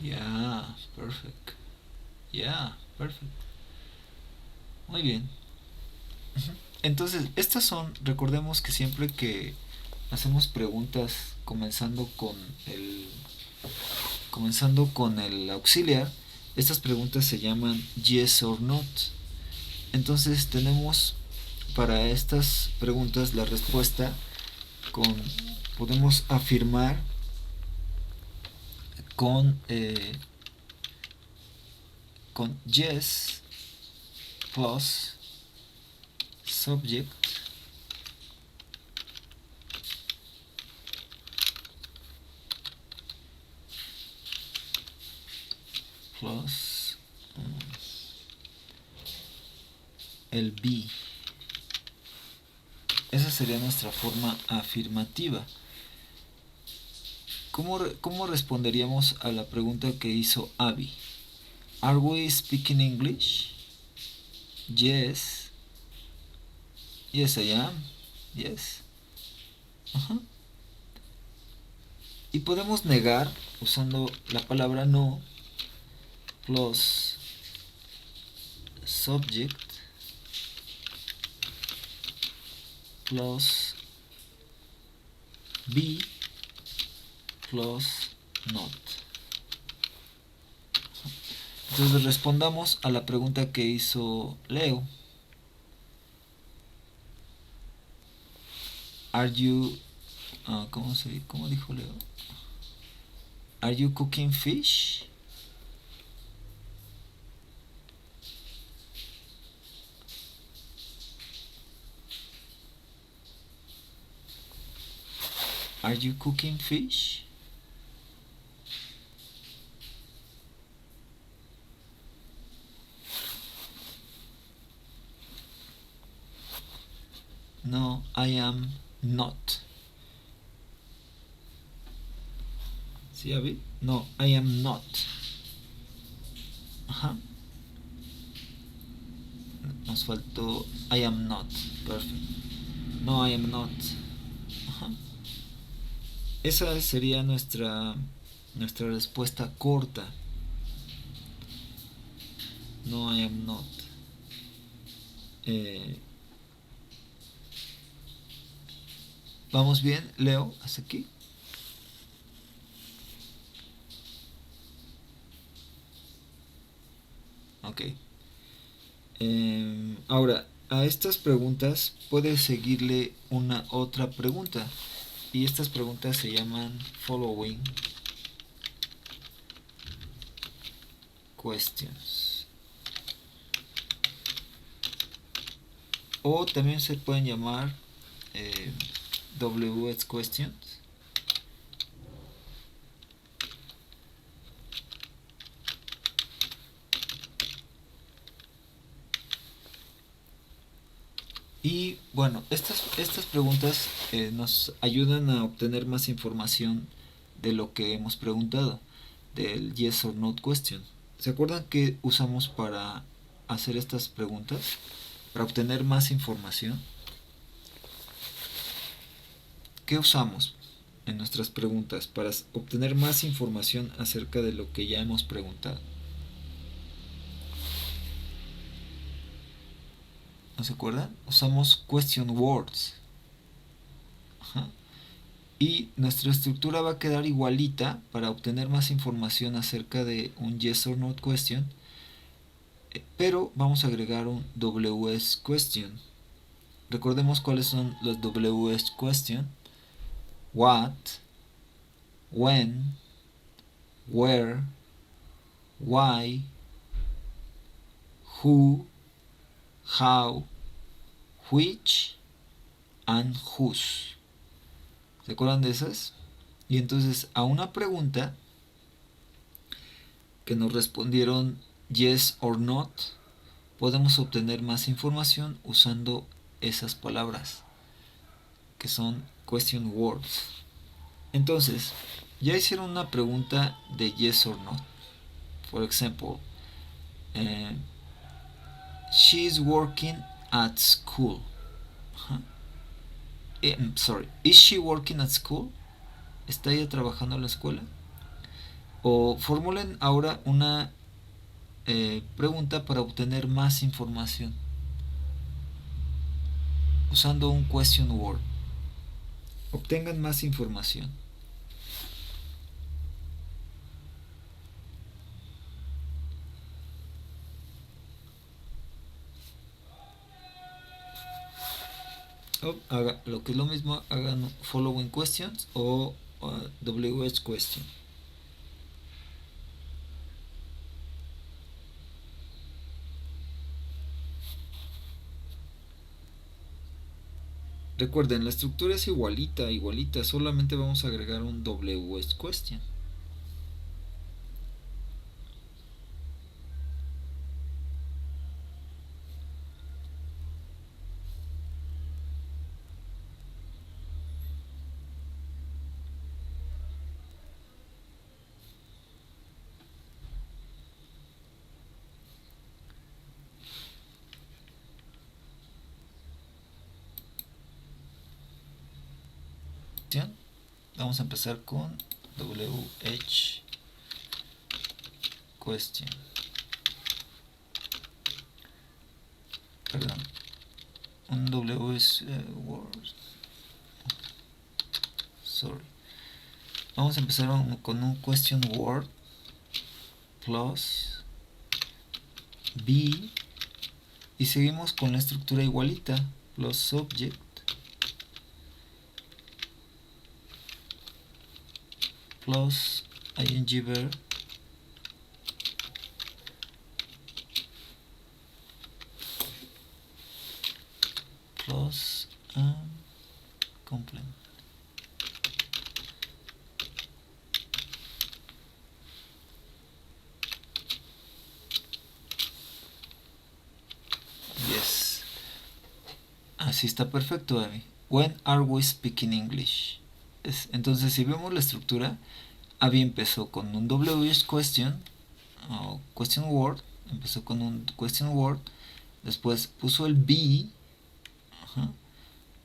Yeah, perfect. Yeah, perfect. Muy bien. Entonces, recordemos que siempre que hacemos preguntas comenzando con el auxiliar, estas preguntas se llaman yes or not. Entonces tenemos para estas preguntas la respuesta podemos afirmar con yes plus subject plus el be. Esa sería nuestra forma afirmativa. ¿Cómo responderíamos a la pregunta que hizo Abby? Are we speaking English? Yes. Yes, I am. Yes. Y podemos negar usando la palabra no plus subject plus be plus not. Entonces respondamos a la pregunta que hizo Leo. Are you ¿cómo dijo Leo? Are you cooking fish? Are you cooking fish? No, I am not. ¿Sí, Abby? No, I am not. Ajá. Nos faltó I am not. Perfect. No, I am not. Ajá. Esa sería nuestra respuesta corta. No, I am not. ¿Vamos bien, Leo? ¿Hasta aquí? Ok. Ahora, a estas preguntas puedes seguirle una otra pregunta. Y estas preguntas se llaman following questions. O también se pueden llamar WH questions. Y bueno, estas preguntas nos ayudan a obtener más información de lo que hemos preguntado, del yes or no question. ¿Se acuerdan que usamos para hacer estas preguntas? Para obtener más información. ¿Qué usamos en nuestras preguntas para obtener más información acerca de lo que ya hemos preguntado? ¿No se acuerdan? Usamos question words. Ajá. Y nuestra estructura va a quedar igualita para obtener más información acerca de un yes or no question, pero vamos a agregar un WS question. Recordemos cuáles son los WS question: what, when, where, why, who, how, which and whose. ¿Se acuerdan de esas? Y entonces a una pregunta que nos respondieron yes or not, podemos obtener más información usando esas palabras, que son question words. Entonces, ya hicieron una pregunta de yes or no. For example, she is working at school. Sorry, is she working at school? ¿Está ella trabajando en la escuela? O formulen ahora una pregunta para obtener más información usando un question word. Obtengan más información. Lo que es lo mismo, hagan following questions o WH question. Recuerden, la estructura es igualita, solamente vamos a agregar un WH question. Vamos a empezar con WH question. Perdón, un WH word. Sorry. Vamos a empezar con un question word plus be y seguimos con la estructura igualita, plus subject plus ing verb plus complement. Así está perfecto, Abby. When are we speaking English? Entonces, si vemos la estructura, Abby empezó con un WH question o question word, empezó con un question word, después puso el be, ajá,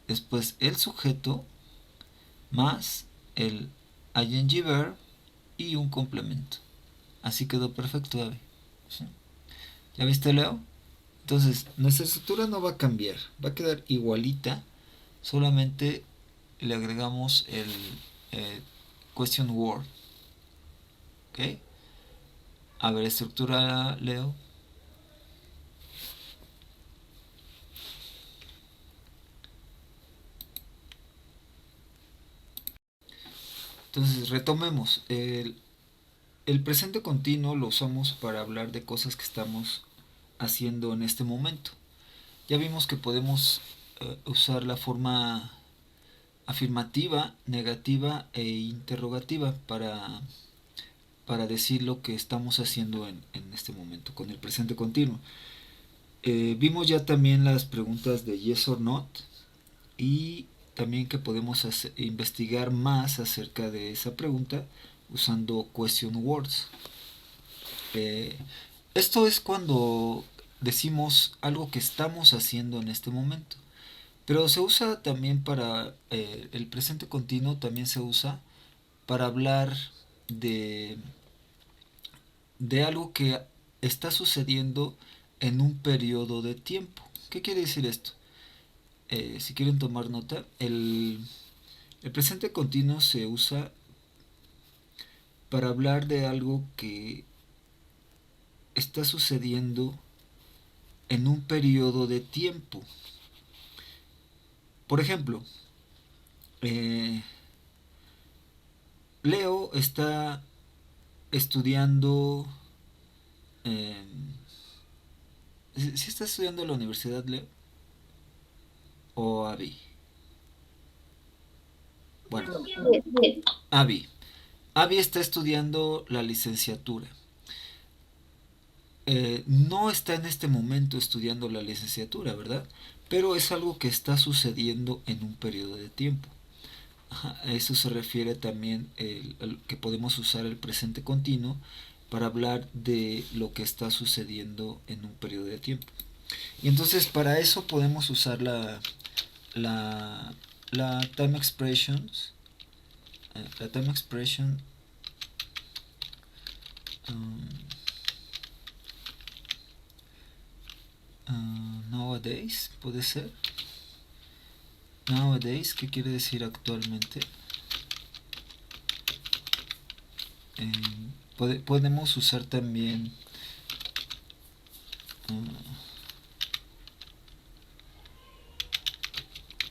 después el sujeto más el ing verb y un complemento. Así quedó perfecto, Abby. ¿Sí? ¿Ya viste, Leo? Entonces, nuestra estructura no va a cambiar, va a quedar igualita, solamente le agregamos el question word. ¿Ok? A ver, estructura, Leo. Entonces, retomemos. El presente continuo lo usamos para hablar de cosas que estamos haciendo en este momento. Ya vimos que podemos usar la forma afirmativa, negativa e interrogativa para decir lo que estamos haciendo en este momento con el presente continuo. Vimos ya también las preguntas de yes or not y también que podemos investigar más acerca de esa pregunta usando question words. Esto es cuando decimos algo que estamos haciendo en este momento. Pero se usa también para el presente continuo, también se usa para hablar de, de algo que está sucediendo en un periodo de tiempo. ¿Qué quiere decir esto? Si quieren tomar nota, el presente continuo se usa para hablar de algo que está sucediendo en un periodo de tiempo. Por ejemplo, Leo está estudiando. Eh, ¿Sí está estudiando en la universidad, Leo? ¿O Abby? Bueno, Abby. Abby está estudiando la licenciatura. No está en este momento estudiando la licenciatura, ¿verdad? Pero es algo que está sucediendo en un periodo de tiempo. Ajá, a eso se refiere también que podemos usar el presente continuo para hablar de lo que está sucediendo en un periodo de tiempo. Y entonces para eso podemos usar la, la time expressions, la time expression um, nowadays, puede ser. Nowadays, ¿qué quiere decir actualmente? Podemos usar también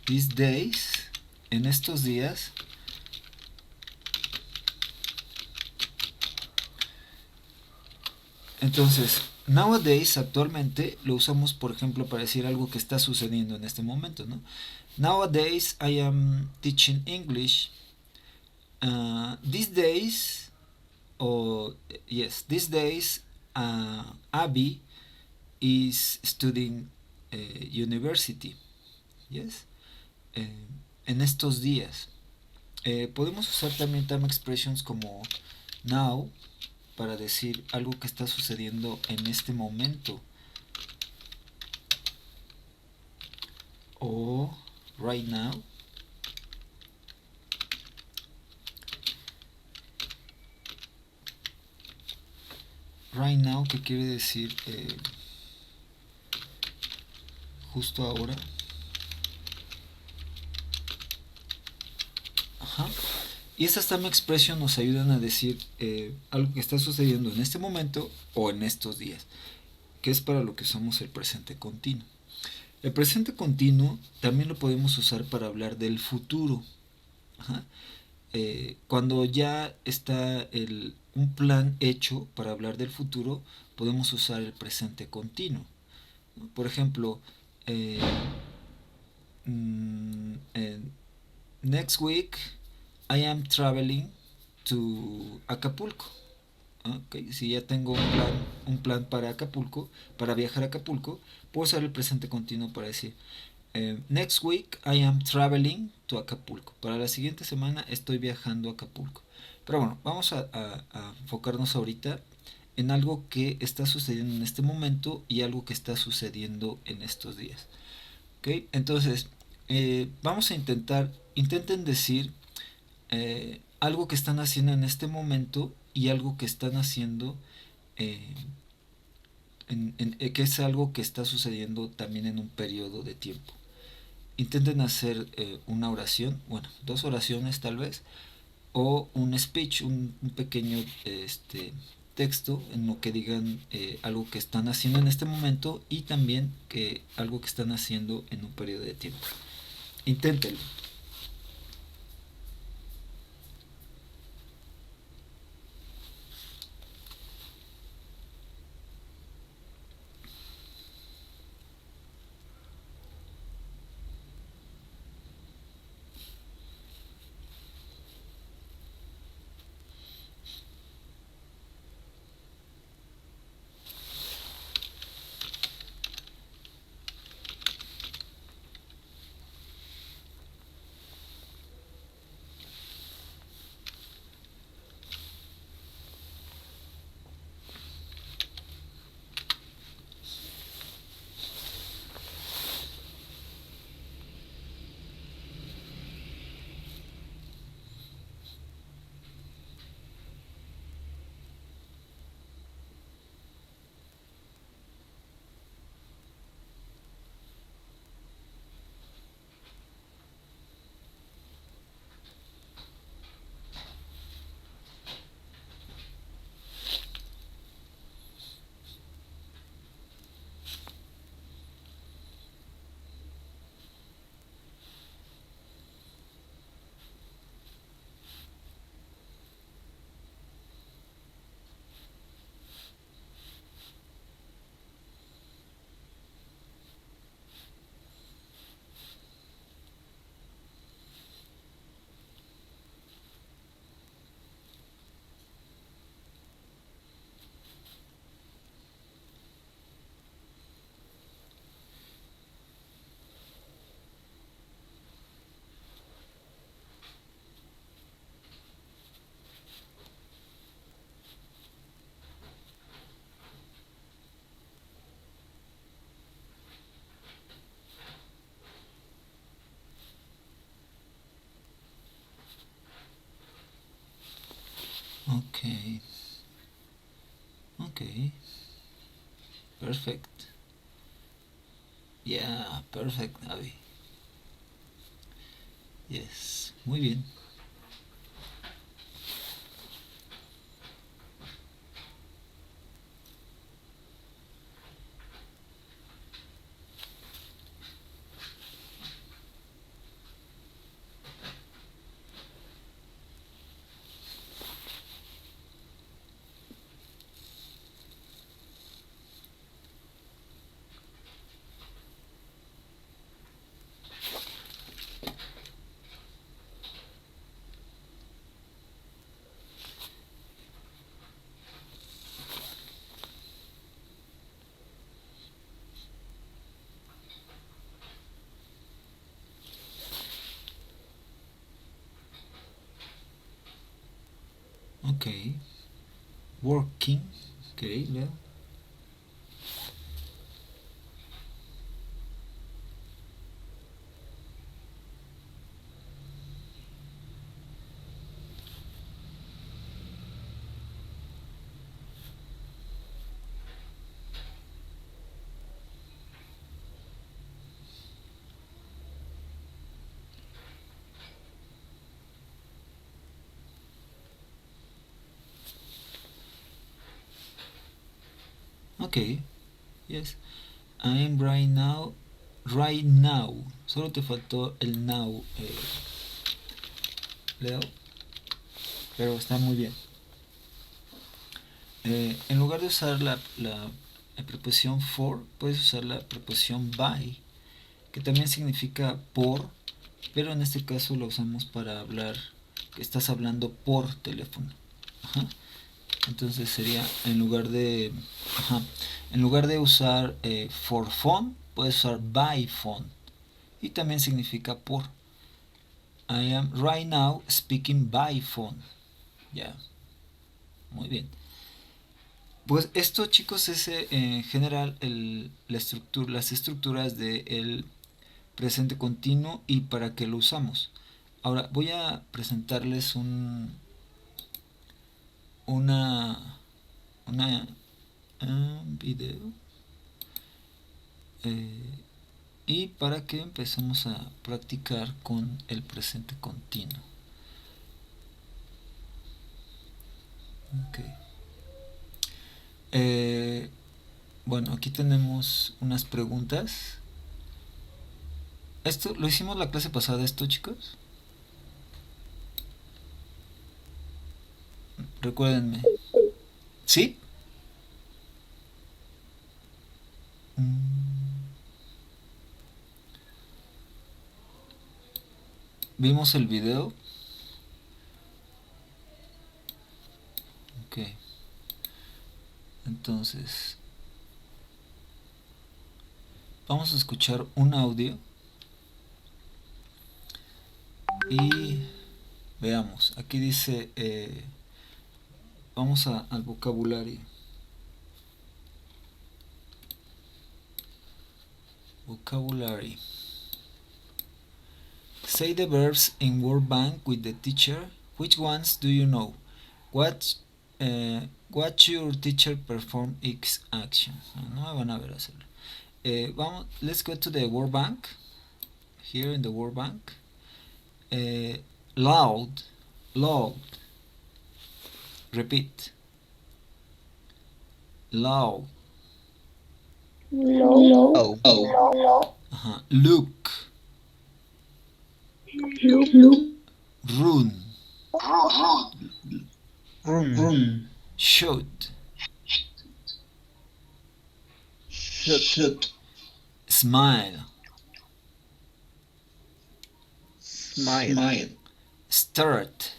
these days, en estos días. Entonces, nowadays, actualmente, lo usamos, por ejemplo, para decir algo que está sucediendo en este momento, ¿no? Nowadays, I am teaching English. These days, yes, these days, Abby is studying university. Yes. En estos días. Podemos usar también time expressions como now para decir algo que está sucediendo en este momento. O right now. Right now, que quiere decir justo ahora. Ajá. Y estas time expressions nos ayudan a decir algo que está sucediendo en este momento o en estos días, que es para lo que usamos el presente continuo. El presente continuo también lo podemos usar para hablar del futuro. Ajá. Cuando ya está un plan hecho para hablar del futuro, podemos usar el presente continuo. Por ejemplo, next week I am traveling to Acapulco. Okay. Si ya tengo un plan para Acapulco, para viajar a Acapulco, puedo usar el presente continuo para decir Next week I am traveling to Acapulco. Para la siguiente semana estoy viajando a Acapulco. Pero bueno, vamos a enfocarnos ahorita en algo que está sucediendo en este momento y algo que está sucediendo en estos días. ¿Ok? Entonces, vamos a intenten decir algo que están haciendo en este momento y algo que están haciendo, eh, que es algo que está sucediendo también en un periodo de tiempo. Intenten hacer una oración, bueno, dos oraciones tal vez, o un speech, un pequeño texto en lo que digan algo que están haciendo en este momento y también que algo que están haciendo en un periodo de tiempo. Inténtenlo. Okay. Okay. Perfect. Yeah, perfect, Navi. Yes. Muy bien. Okay. Working. Okay, Leo. Okay. Yes. I am right now. Right now. Solo te faltó el now, Leo. Pero está muy bien. En lugar de usar la preposición for, puedes usar la preposición by, que también significa por, pero en este caso lo usamos para hablar que estás hablando por teléfono. Ajá. Entonces sería en lugar de usar for phone, puedes usar by phone. y también significa por. I am right now speaking by phone. Ya, muy bien. Pues esto, chicos, es en general las estructuras del presente continuo y para qué lo usamos. Ahora voy a presentarles una video y para que empecemos a practicar con el presente continuo. Okay. Bueno, aquí tenemos unas preguntas. Esto lo hicimos la clase pasada, chicos. Recuérdenme. ¿Sí? ¿Vimos el video? Ok. Entonces, vamos a escuchar un audio y veamos. Aquí dice, vamos al vocabulario. Vocabulary. Say the verbs in word bank with the teacher. Which ones do you know? Watch your teacher perform each action. No me van a ver hacerlo. Let's go to the word bank. Here in the word bank. Loud. Repeat. Loud. Low. Look. Run. Shoot. Smile. Start.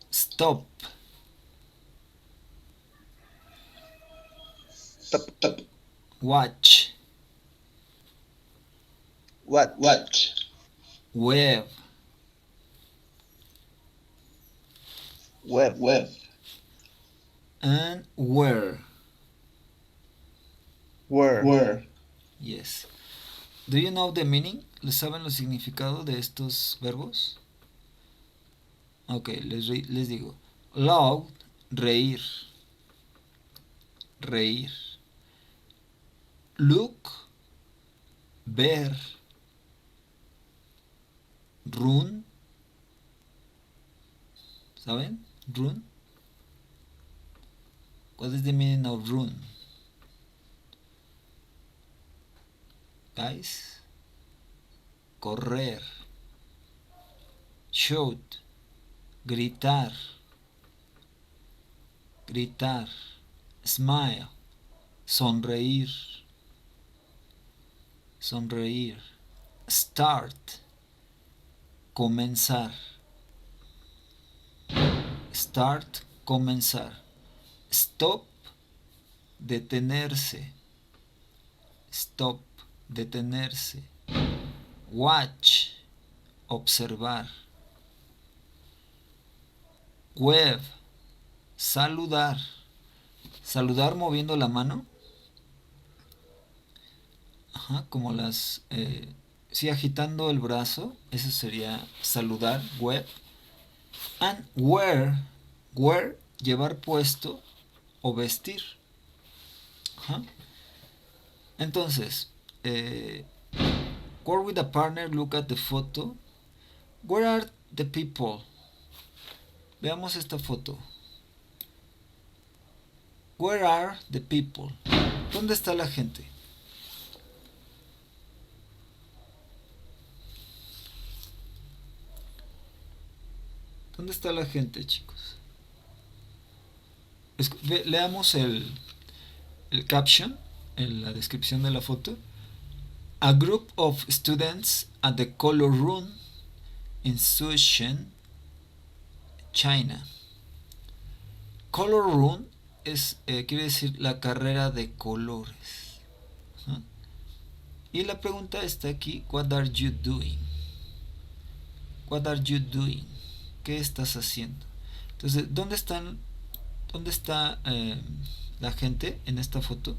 Stop. Watch. Wave. And where. Yes. Do you know the meaning? ¿Les saben los significados de estos verbos? Ok, les digo. Loud, reír. Look, ver. Run. ¿Saben? Run. What is the meaning of run? Guys. Correr. Shout. Gritar. Smile. Sonreír. Start. Comenzar. Stop. Detenerse. Watch. Observar. Wave. Saludar moviendo la mano. Como sí, agitando el brazo. Eso sería saludar, wave. And wear, llevar puesto o vestir. Entonces, work with a partner, look at the photo. Where are the people? Veamos esta foto. Where are the people? ¿Dónde está la gente? ¿Dónde está la gente, chicos? Leamos el caption, en la descripción de la foto. A group of students at the color room in Shenzhen, China. Color room quiere decir la carrera de colores. Y la pregunta está aquí, what are you doing? What are you doing? ¿Qué estás haciendo? Entonces, dónde está la gente en esta foto?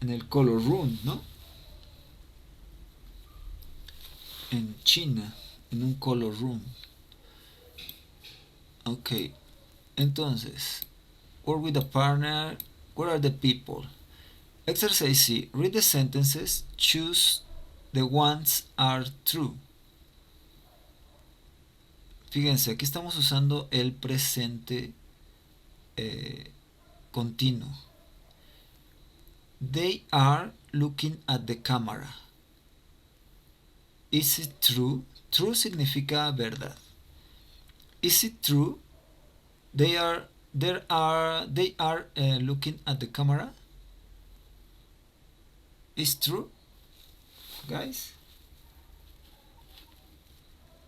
En el color room, ¿no? En China, en un color room. Ok, entonces, work with a partner. Where are the people? Exercise C. Read the sentences. Choose the ones are true. Fíjense, aquí estamos usando el presente continuo. They are looking at the camera. Is it true? True significa verdad. Is it true? They are looking at the camera. Is true, guys?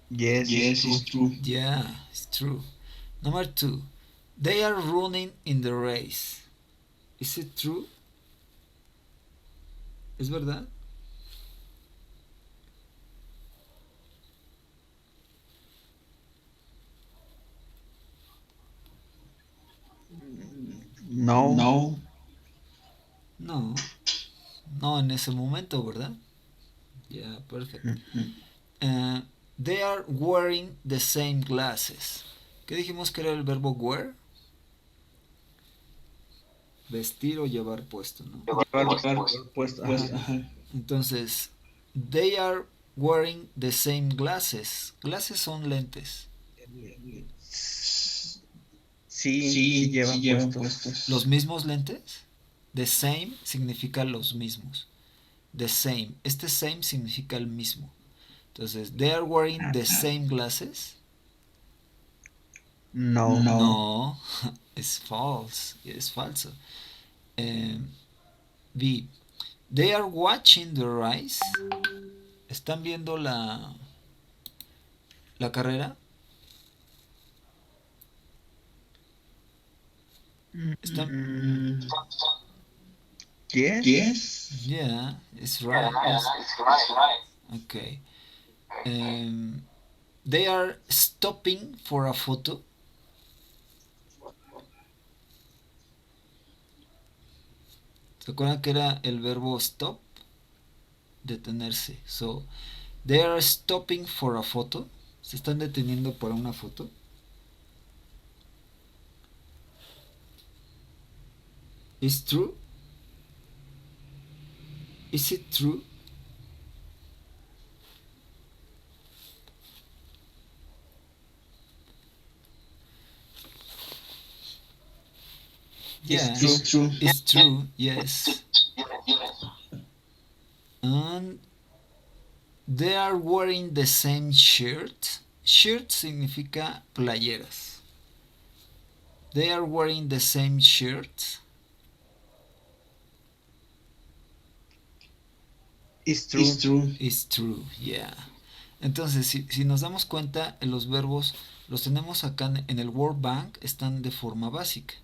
Yes, it's true. Yeah, it's true. Number 2. They are running in the race. Is it true? ¿Es verdad? No. No. No en ese momento, ¿verdad? Yeah, perfect. They are wearing the same glasses. ¿Qué dijimos que era el verbo wear? Vestir o llevar puesto, ¿no? Llevar puesto. Ajá. Entonces, they are wearing the same glasses. Glasses son lentes. Sí, llevan puestos. ¿Los mismos lentes? The same significa los mismos. The same. Este same significa el mismo. Entonces, they are wearing the same glasses. No, es false. Es falso. B. They are watching the race. ¿Están viendo la carrera? ¿Están? Yes. Yeah, it's right. Okay. They are stopping for a photo. ¿Se acuerdan que era el verbo stop? Detenerse. So, they are stopping for a photo. Se están deteniendo para una foto. Is true? Is it true? Yeah, It's true. It's true, yes. And they are wearing the same shirt. Shirt significa playeras. They are wearing the same shirt. It's true. It's true, yeah. Entonces, si nos damos cuenta, los verbos los tenemos acá en el Word Bank, están de forma básica.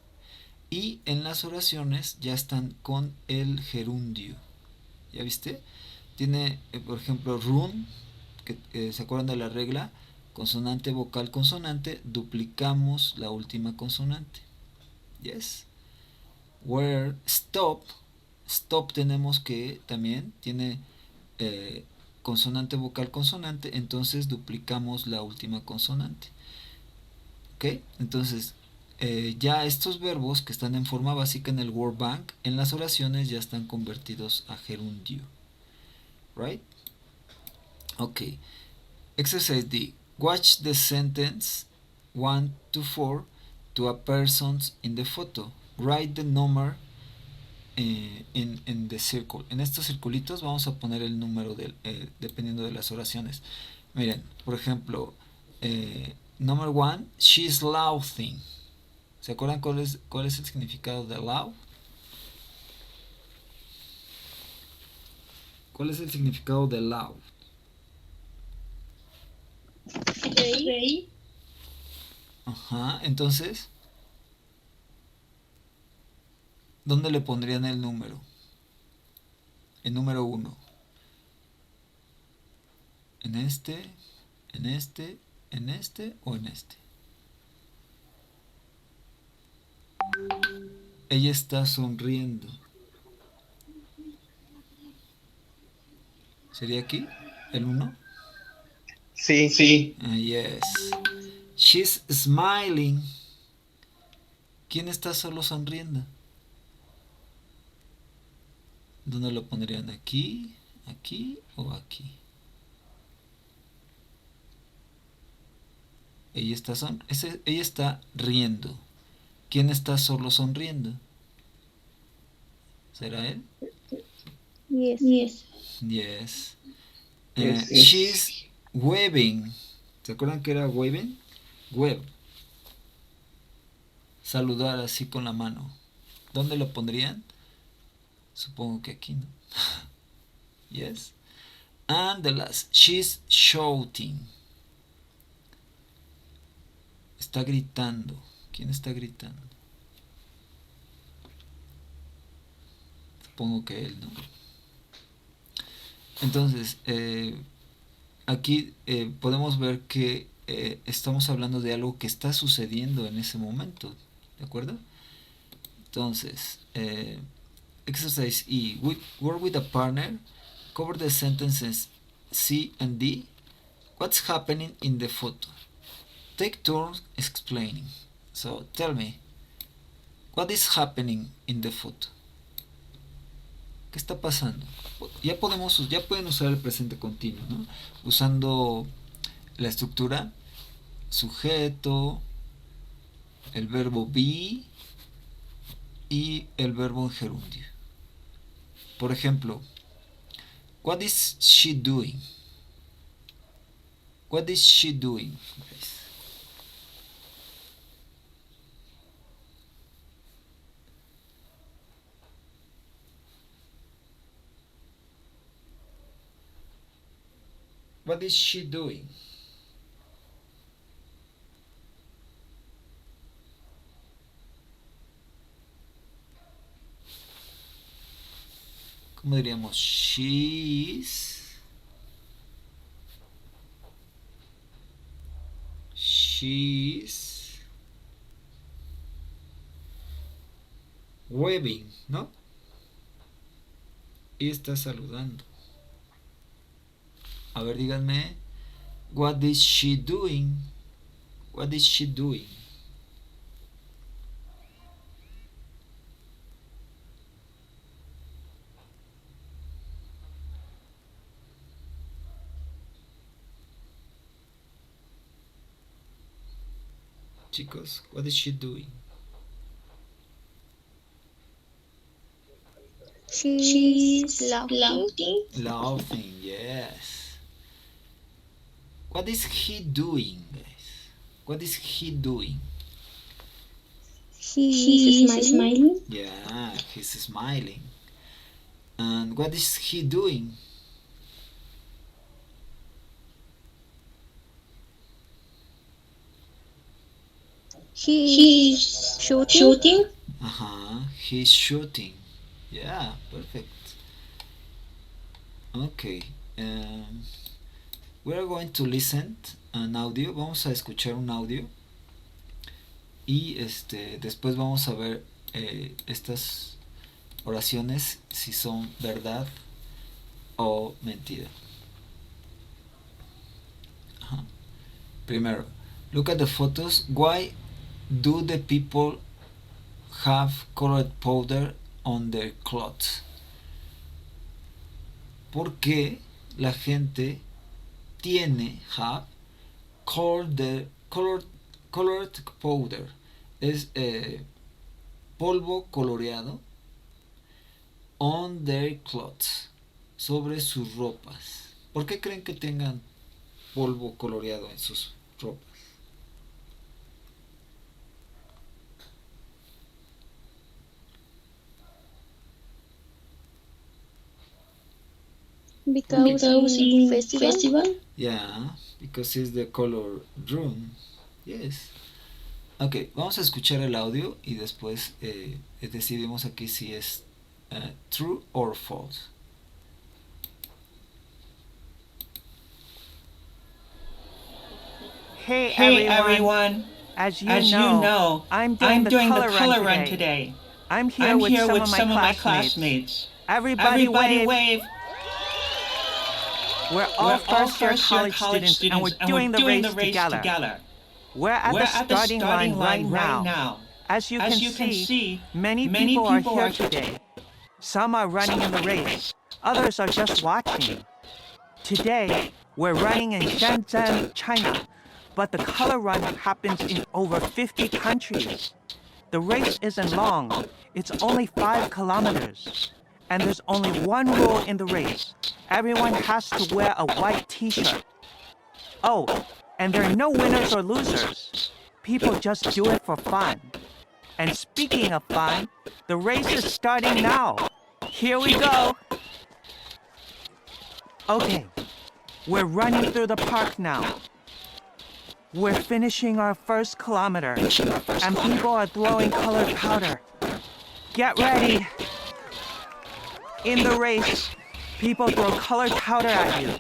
Y en las oraciones ya están con el gerundio. ¿Ya viste? Tiene, por ejemplo, run, que se acuerdan de la regla, consonante, vocal, consonante, duplicamos la última consonante. Yes. Where stop, stop tenemos que también tiene consonante, vocal, consonante, entonces duplicamos la última consonante. ¿Ok? Entonces, ya estos verbos que están en forma básica en el Word Bank, en las oraciones ya están convertidos a gerundio. Right? Ok. Exercise D. Watch the sentence 1 to 4 to a person in the photo. Write the number in the circle. En estos circulitos vamos a poner el número dependiendo de las oraciones. Miren, por ejemplo, number 1, she's laughing. ¿Se acuerdan cuál es el significado de loud? ¿Cuál es el significado de loud? Reír. Ajá, entonces, ¿dónde le pondrían el número? el número 1. En este, en este, en este o en este. Ella está sonriendo. ¿Sería aquí? ¿El 1? Sí. Yes. She's smiling. ¿Quién está solo sonriendo? ¿Dónde lo pondrían? ¿Aquí? ¿Aquí o aquí? Ella está riendo. ¿Quién está solo sonriendo? ¿Será él? Yes. Yes. Yes. She's waving. ¿Se acuerdan que era waving? Wave. Saludar así con la mano. ¿Dónde lo pondrían? Supongo que aquí, ¿no? Yes. And the last, she's shouting. Está gritando. ¿Quién está gritando? Supongo que él, ¿no? Entonces, aquí podemos ver que estamos hablando de algo que está sucediendo en ese momento. ¿De acuerdo? Entonces, exercise E. Work with a partner. Cover the sentences C and D. What's happening in the photo? Take turns explaining. So, tell me, what is happening in the photo? ¿Qué está pasando? Ya pueden usar el presente continuo, ¿no? Usando la estructura sujeto, el verbo be y el verbo en gerundio. Por ejemplo, what is she doing? What is she doing? What is she doing? ¿Cómo diríamos? She's waving, ¿no? Y está saludando. A ver, díganme, what is she doing? What is she doing? Chicos, what is she doing? She's laughing. Laughing, yes. What is he doing, guys? What is he doing? He's smiling. Yeah, he's smiling. And what is he doing? He's shooting. He's shooting. Yeah, perfect. Okay. We are going to listen an audio. Vamos a escuchar un audio. Y después vamos a ver estas oraciones si son verdad o mentira. Primero, look at the photos. Why do the people have colored powder on their clothes? ¿Por qué la gente have colored powder? Es polvo coloreado on their clothes, sobre sus ropas. ¿Por qué creen que tengan polvo coloreado en sus ropas? Because in festival. Yeah, because it's the color room. Yes. Ok, vamos a escuchar el audio y después decidimos aquí si es true or false. Hey everyone. As you know, I'm doing the color run today. I'm here with some of my classmates. Everybody wave. We're all first-year college students and we're doing the race together. We're at the starting line right now. As you can see, many people are here today. Some are running in the race. Others are just watching. Today, we're running in Shenzhen, China. But the color run happens in over 50 countries. The race isn't long. It's only 5 kilometers. And there's only one rule in the race. Everyone has to wear a white t-shirt. Oh, and there are no winners or losers. People just do it for fun. And speaking of fun, the race is starting now. Here we go. Okay, we're running through the park now. We're finishing our first kilometer, and people are throwing colored powder. Get ready! In the race, people throw colored powder at you.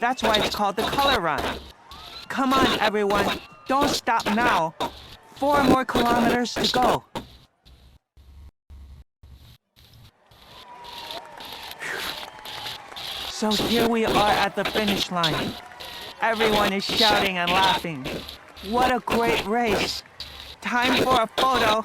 That's why it's called the color run. Come on, everyone, don't stop now. 4 more kilometers to go. So here we are at the finish line. Everyone is shouting and laughing. What a great race. Time for a photo.